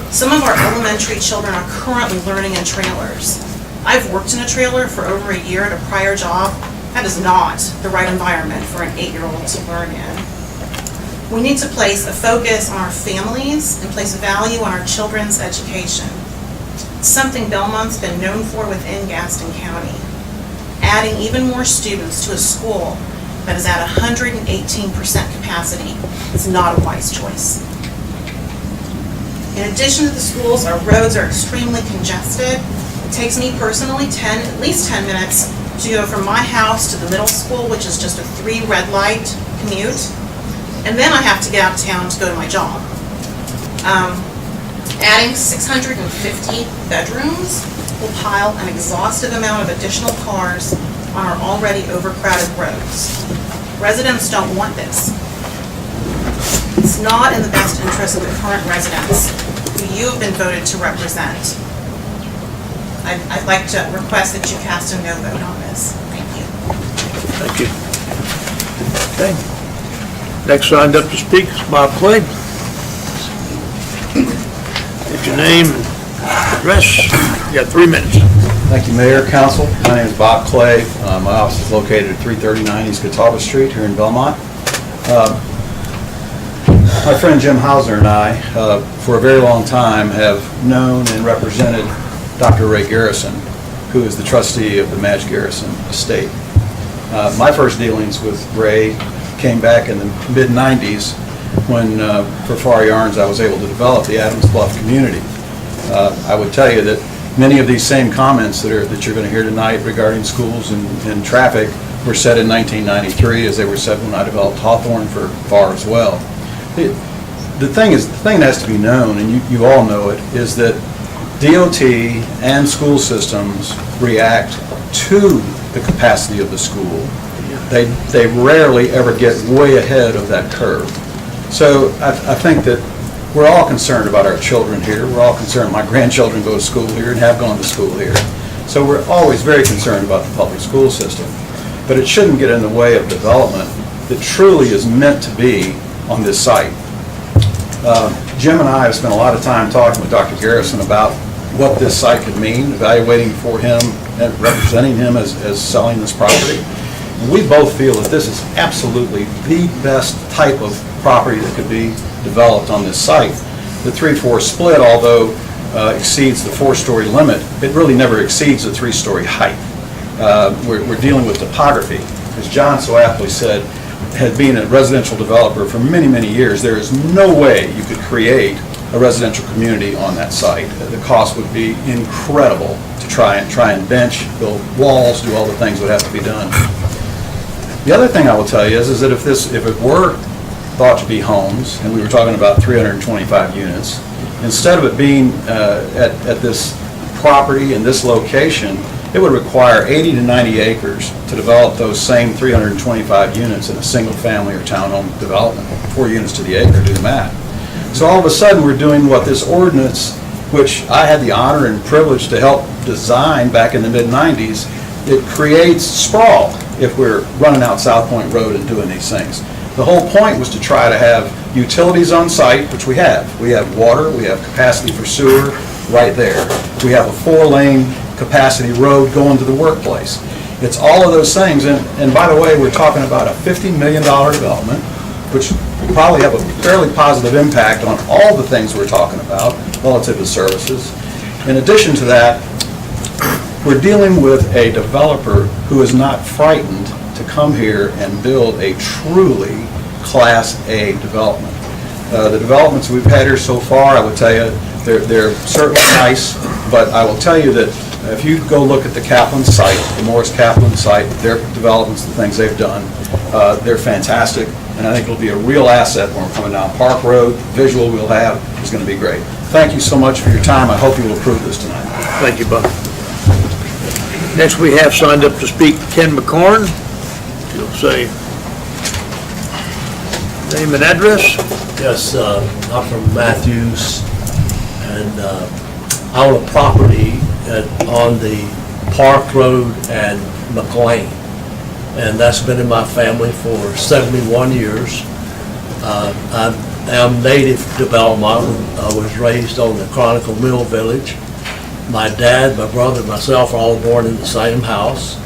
Some of our elementary children are currently learning in trailers. I've worked in a trailer for over a year at a prior job. That is not the right environment for an 8-year-old to learn in. We need to place a focus on our families and place value on our children's education. It's something Belmont's been known for within Gaston County. Adding even more students to a school that is at 118% capacity is not a wise choice. In addition to the schools, our roads are extremely congested. It takes me personally at least 10 minutes to go from my house to the middle school, which is just a 3 red light commute. And then I have to get out of town to go to my job. Adding 650 bedrooms will pile an exhaustive amount of additional cars on our already overcrowded roads. Residents don't want this. It's not in the best interest of the current residents who you have been voted to represent. I'd like to request that you cast a no vote on this. Thank you. Thank you. Okay. Next signed up to speak is Bob Clay. Get your name and address. You got 3 minutes. Thank you, Mayor, Council. My name is Bob Clay. My office is located at 339 East Catawba Street here in Belmont. My friend Jim Hauser and I, for a very long time, have known and represented Dr. Ray Garrison, who is the trustee of the Madge Garrison estate. My first dealings with Ray came back in the mid-90s when, for Far Yarns, I was able to develop the Adams Bluff community. I would tell you that many of these same comments that you're going to hear tonight regarding schools and traffic were said in 1993, as they were said when I developed Hawthorne for FAR as well. The thing that has to be known, and you all know it, is that DOT and school systems react to the capacity of the school. They rarely ever get way ahead of that curve. So I think that we're all concerned about our children here. We're all concerned. My grandchildren go to school here and have gone to school here. So we're always very concerned about the public school system. But it shouldn't get in the way of development that truly is meant to be on this site. Jim and I have spent a lot of time talking with Dr. Garrison about what this site could mean, evaluating for him and representing him as selling this property. And we both feel that this is absolutely the best type of property that could be developed on this site. The 3-4 split, although exceeds the 4-story limit, it really never exceeds the 3-story height. We're dealing with topography. As John so aptly said, had been a residential developer for many, many years, there is no way you could create a residential community on that site. The cost would be incredible to try and bench, build walls, do all the things that would have to be done. The other thing I will tell you is that if it were thought to be homes, and we were talking about 325 units, instead of it being at this property in this location, it would require 80 to 90 acres to develop those same 325 units in a single-family or townhome development, 4 units to the acre, do the math. So all of a sudden, we're doing what this ordinance, which I had the honor and privilege to help design back in the mid-90s, it creates sprawl if we're running out South Point Road and doing these things. The whole point was to try to have utilities on site, which we have. We have water, we have capacity for sewer right there. We have a 4-lane capacity road going to the workplace. It's all of those things, and by the way, we're talking about a $50 million development, which will probably have a fairly positive impact on all the things we're talking about relative to services. In addition to that, we're dealing with a developer who is not frightened to come here and build a truly Class A development. The developments we've had here so far, I would tell you, they're certainly nice, but I will tell you that if you go look at the Kaplan site, the Morris Kaplan site, their developments, the things they've done, they're fantastic, and I think it'll be a real asset when we're coming down Park Road. The visual we'll have is going to be great. Thank you so much for your time. I hope you will approve this tonight. Thank you, Bob. Next, we have signed up to speak Ken McCorn. He'll say name and address. Yes, I'm from Matthews, and I own a property on the Park Road and McLean, and that's been in my family for 71 years. I am native to Belmont. I was raised on the Chronicle Mill Village. My dad, my brother, and myself are all born in the same house,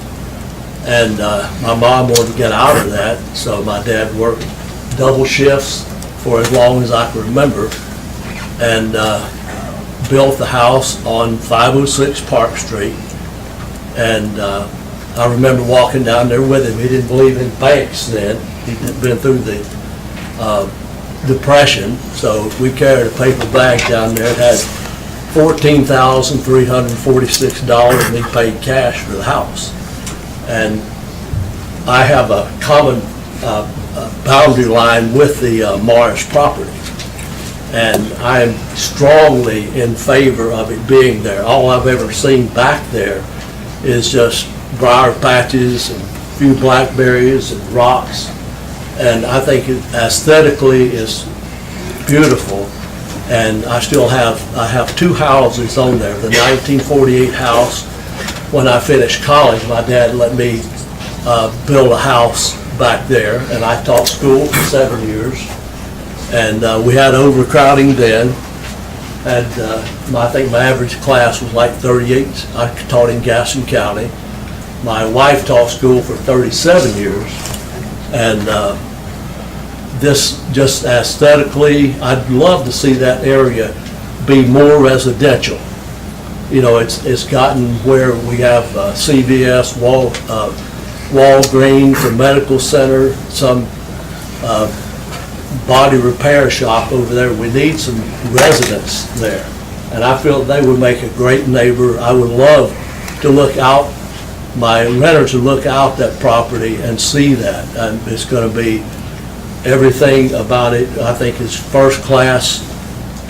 and my mom wanted to get out of that, so my dad worked double shifts for as long as I can remember, and built the house on 506 Park Street. And I remember walking down there with him. He didn't believe in banks then. He'd been through the Depression, so we carried a paper bag down there. It had $14,346, and he paid cash for the house. And I have a common boundary line with the Morris property, and I am strongly in favor of it being there. All I've ever seen back there is just briar patches and a few blackberries and rocks, and I think it aesthetically is beautiful. And I have 2 houses on there. The 1948 house, when I finished college, my dad let me build a house back there, and I taught school for 7 years. And we had overcrowding then, and I think my average class was like 38. I taught in Gaston County. My wife taught school for 37 years, and this just aesthetically, I'd love to see that area be more residential. You know, it's gotten where we have CVS, Walgreens, a medical center, some body repair shop over there. We need some residents there, and I feel they would make a great neighbor. I would love to look out, my renters to look out that property and see that, and it's going to be, everything about it I think is first class.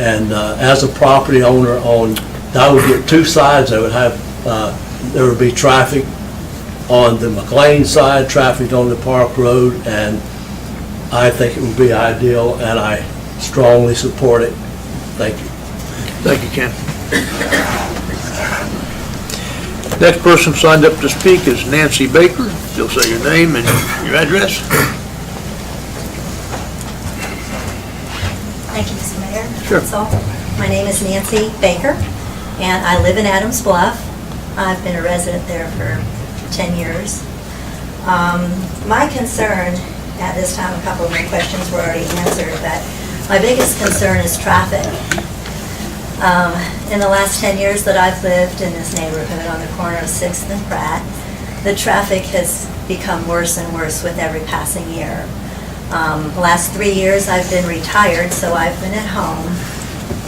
And as a property owner, I would get 2 sides. I would have there would be traffic on the McLean side, traffic on the Park Road, and I think it would be ideal, and I strongly support it. Thank you. Thank you, Ken. Next person signed up to speak is Nancy Baker. You'll say your name and your address. Thank you, Mr. Mayor. Sure. So, my name is Nancy Baker. and I live in Adams Bluff. I've been a resident there for 10 years. My concern at this time, a couple of my questions were already answered, but my biggest concern is traffic. In the last 10 years that I've lived in this neighborhood on the corner of 6th and Pratt, the traffic has become worse and worse with every passing year. The last 3 years I've been retired, so I've been at home,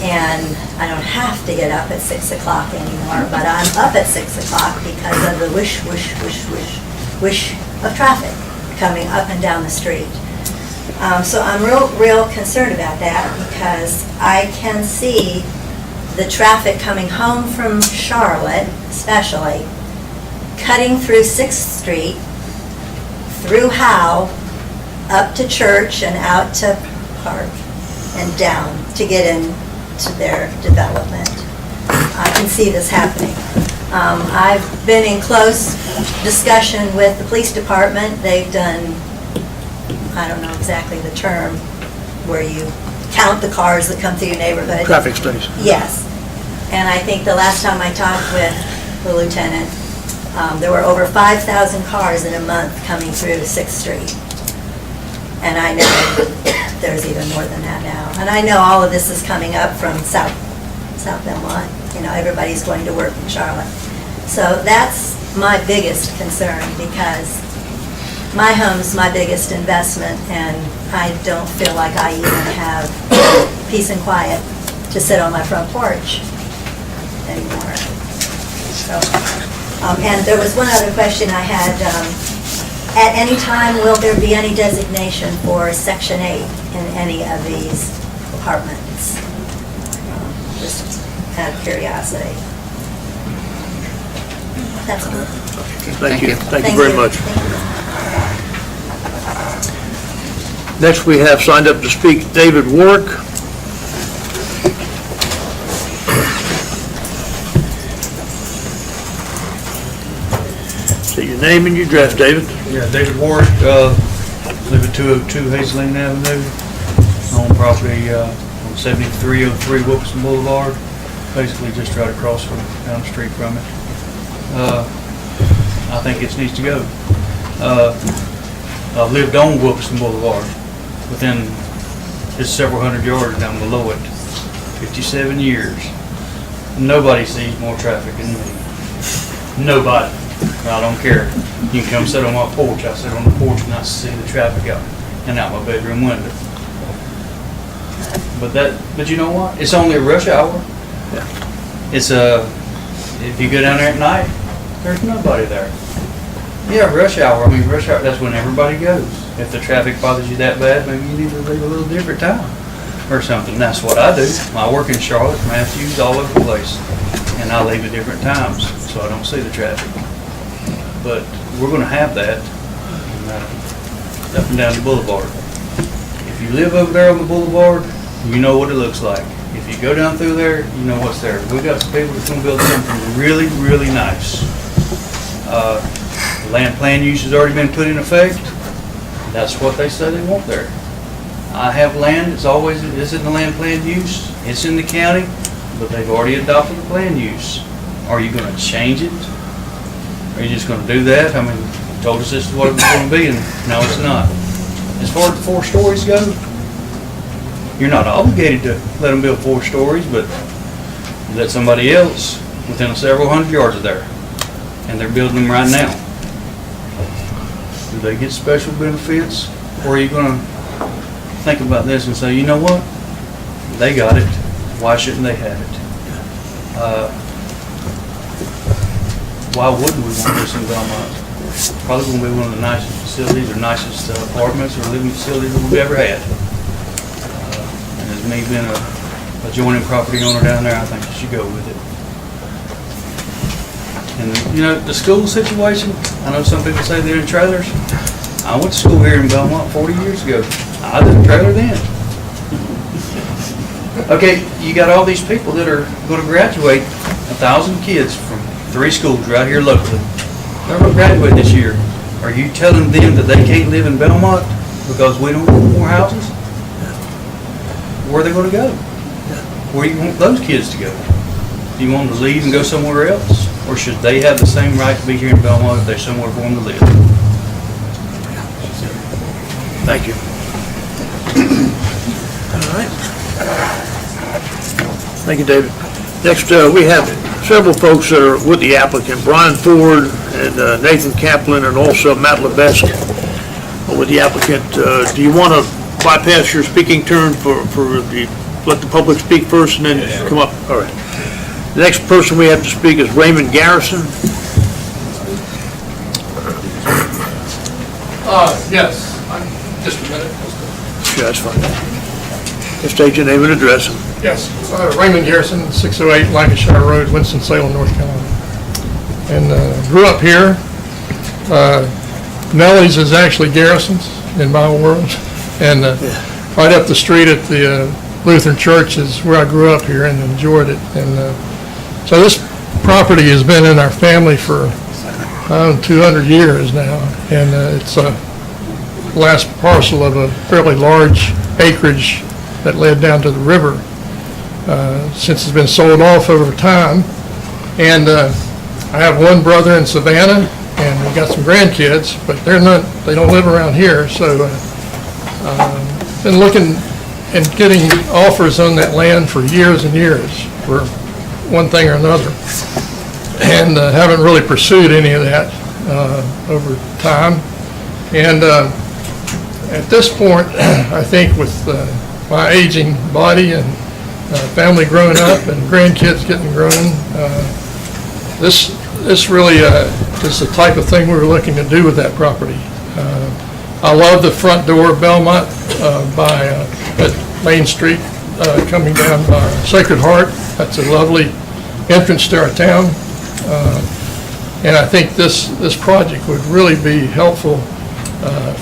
and I don't have to get up at 6 o'clock anymore, but I'm up at 6 o'clock because of the whoosh, whoosh, whoosh, whoosh, whoosh of traffic coming up and down the street. So I'm real concerned about that because I can see the traffic coming home from Charlotte, especially, cutting through 6th Street, through Howe, up to Church and out to Park and down to get into their development. I can see this happening. I've been in close discussion with the police department. They've done, I don't know exactly the term, where you count the cars that come through your neighborhood. Traffic studies. Yes. And I think the last time I talked with the lieutenant, there were over 5,000 cars in a month coming through 6th Street. And I know there's even more than that now. And I know all of this is coming up from South Belmont. You know, everybody's going to work in Charlotte. So that's my biggest concern because my home's my biggest investment and I don't feel like I even have peace and quiet to sit on my front porch anymore. So, and there was one other question I had. At any time, will there be any designation for Section 8 in any of these apartments? Just out of curiosity. That's all. Thank you. Thank you very much. Next, we have signed up to speak David Warwick. Say your name and your address, David. Yeah, David Warwick, live at 202 Hazeline Avenue, own property on 7303 Wilkinson Boulevard, basically just right across from, down the street from it. I think it needs to go. I've lived on Wilkinson Boulevard, within just several hundred yards down below it, 57 years. Nobody sees more traffic than me. Nobody. I don't care. You can come sit on my porch. I sit on the porch and I see the traffic out and out my bedroom window. But you know what? It's only a rush hour. It's if you go down there at night, there's nobody there. Yeah, rush hour. I mean, rush hour, that's when everybody goes. If the traffic bothers you that bad, maybe you need to leave a little different time or something. That's what I do. I work in Charlotte, Matthews, all over the place. And I leave at different times so I don't see the traffic. But we're going to have that up and down the boulevard. If you live over there on the boulevard, you know what it looks like. If you go down through there, you know what's there. We got some people that's going to build something really, really nice. The land plan use has already been put in effect. That's what they say they want there. I have land, it's in the land plan use. It's in the county, but they've already adopted the plan use. Are you going to change it? Are you just going to do that? I mean, you told us this is what it was going to be, and no, it's not. As far as the 4 stories go, you're not obligated to let them build 4 stories, but you let somebody else within several hundred yards of there, and they're building them right now. Do they get special benefits, or are you going to think about this and say, you know what? They got it. Why shouldn't they have it? Why wouldn't we want this in Belmont? Probably going to be one of the nicest facilities or nicest apartments or living facilities that we've ever had. And as me being a adjoining property owner down there, I think you should go with it. And you know, the school situation, I know some people say they're in trailers. I went to school here in Belmont 40 years ago. I was in a trailer then. Okay, you got all these people that are going to graduate, 1,000 kids from 3 schools right here locally. They're going to graduate this year. Are you telling them that they can't live in Belmont because we don't want more houses? Where are they going to go? Where do you want those kids to go? Do you want them to leave and go somewhere else? Or should they have the same right to be here in Belmont if there's somewhere for them to live? Thank you. All right. Thank you, David. Next, we have several folks that are with the applicant, Brian Ford and Nathan Kaplan, and also Matt Levesque with the applicant. Do you want to bypass your speaking turn let the public speak first and then come up? All right. The next person we have to speak is Raymond Garrison. Yes, just a minute. Sure, that's fine. Just state your name and address. Yes, Raymond Garrison, 608 Lancashire Road, Winston-Salem, North Carolina. And grew up here. Nellie's is actually Garrison's in my world. And right up the street at the Lutheran Church is where I grew up here and enjoyed it. And so this property has been in our family for 200 years now. And it's a last parcel of a fairly large acreage that led down to the river. Since it's been sold off over time. And I have one brother in Savannah, and we've got some grandkids, but they don't live around here, so been looking and getting offers on that land for years and years for one thing or another, and haven't really pursued any of that over time. And at this point, I think with my aging body and family growing up and grandkids getting grown, this really is the type of thing we were looking to do with that property. I love the front door of Belmont at Main Street coming down by Sacred Heart. That's a lovely entrance to our town. And I think this project would really be helpful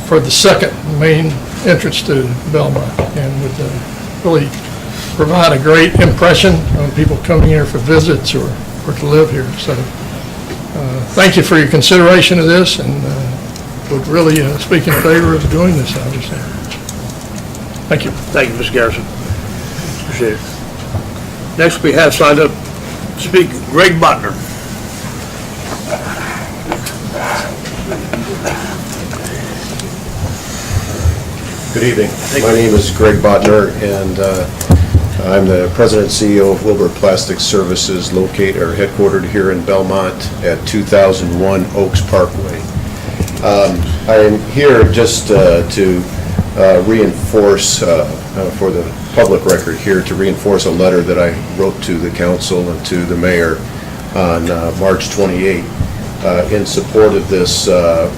for the second main entrance to Belmont, and would really provide a great impression on people coming here for visits or to live here. So thank you for your consideration of this, and would really speak in favor of doing this, obviously. Thank you. Thank you, Mr. Garrison. Appreciate it. Next, we have signed up to speak Greg Botner. Good evening. My name is Greg Botner, and I'm the president and CEO of Wilbur Plastic Services, headquartered here in Belmont at 2001 Oaks Parkway. I am here just to reinforce, for the public record here, to reinforce a letter that I wrote to the council and to the mayor on March 28 in support of this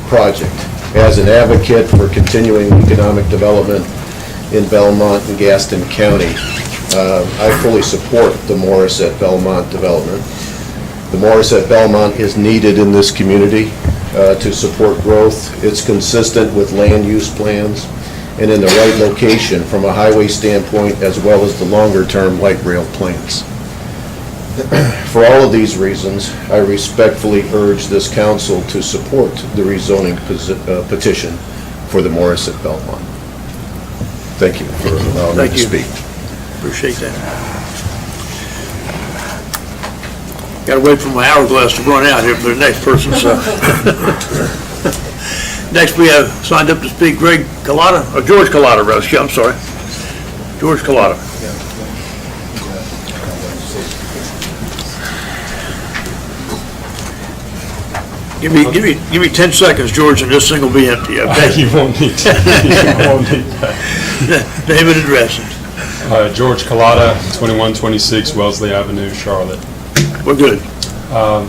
project. As an advocate for continuing economic development in Belmont and Gaston County, I fully support the Morris at Belmont development. The Morris at Belmont is needed in this community to support growth. It's consistent with land use plans and in the right location from a highway standpoint, as well as the longer-term light rail plans. For all of these reasons, I respectfully urge this council to support the rezoning petition for the Morris at Belmont. Thank you for allowing me to speak. Appreciate that. Got to wait for my hourglass to run out here for the next person. So next we have signed up to speak Greg Collada, or George Collada, rather. I'm sorry, George Collada. Give me 10 seconds, George, and this thing will be empty. Okay? You won't need to. You won't need that. Name and address. George Collada, 2126 Wellesley Avenue, Charlotte. We're good.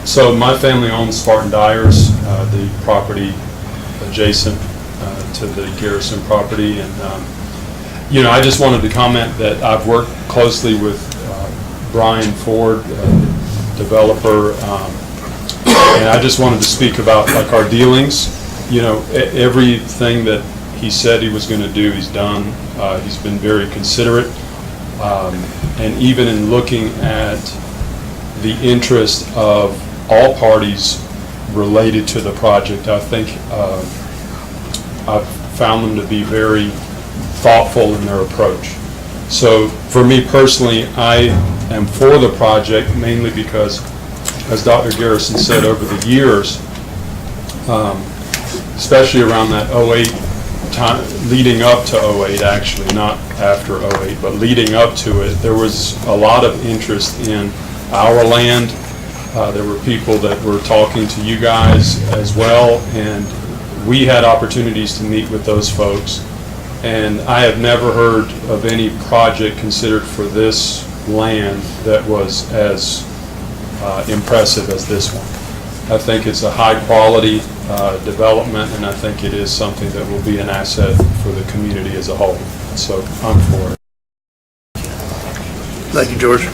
So my family owns Spartan Dyers, the property adjacent to the Garrison property, and I just wanted to comment that I've worked closely with Brian Ford, developer, and I just wanted to speak about like our dealings. Everything that he said he was going to do, he's done. He's been very considerate, and even in looking at the interest of all parties related to the project, I think I've found them to be very thoughtful in their approach. So for me personally, I am for the project mainly because, as Dr. Garrison said, over the years, especially around that 08 time, leading up to 08 actually, not after 08, but leading up to it, there was a lot of interest in our land. There were people that were talking to you guys as well, and we had opportunities to meet with those folks. And I have never heard of any project considered for this land that was as impressive as this one. I think it's a high-quality development, and I think it is something that will be an asset for the community as a whole. So I'm for it. Thank you, George.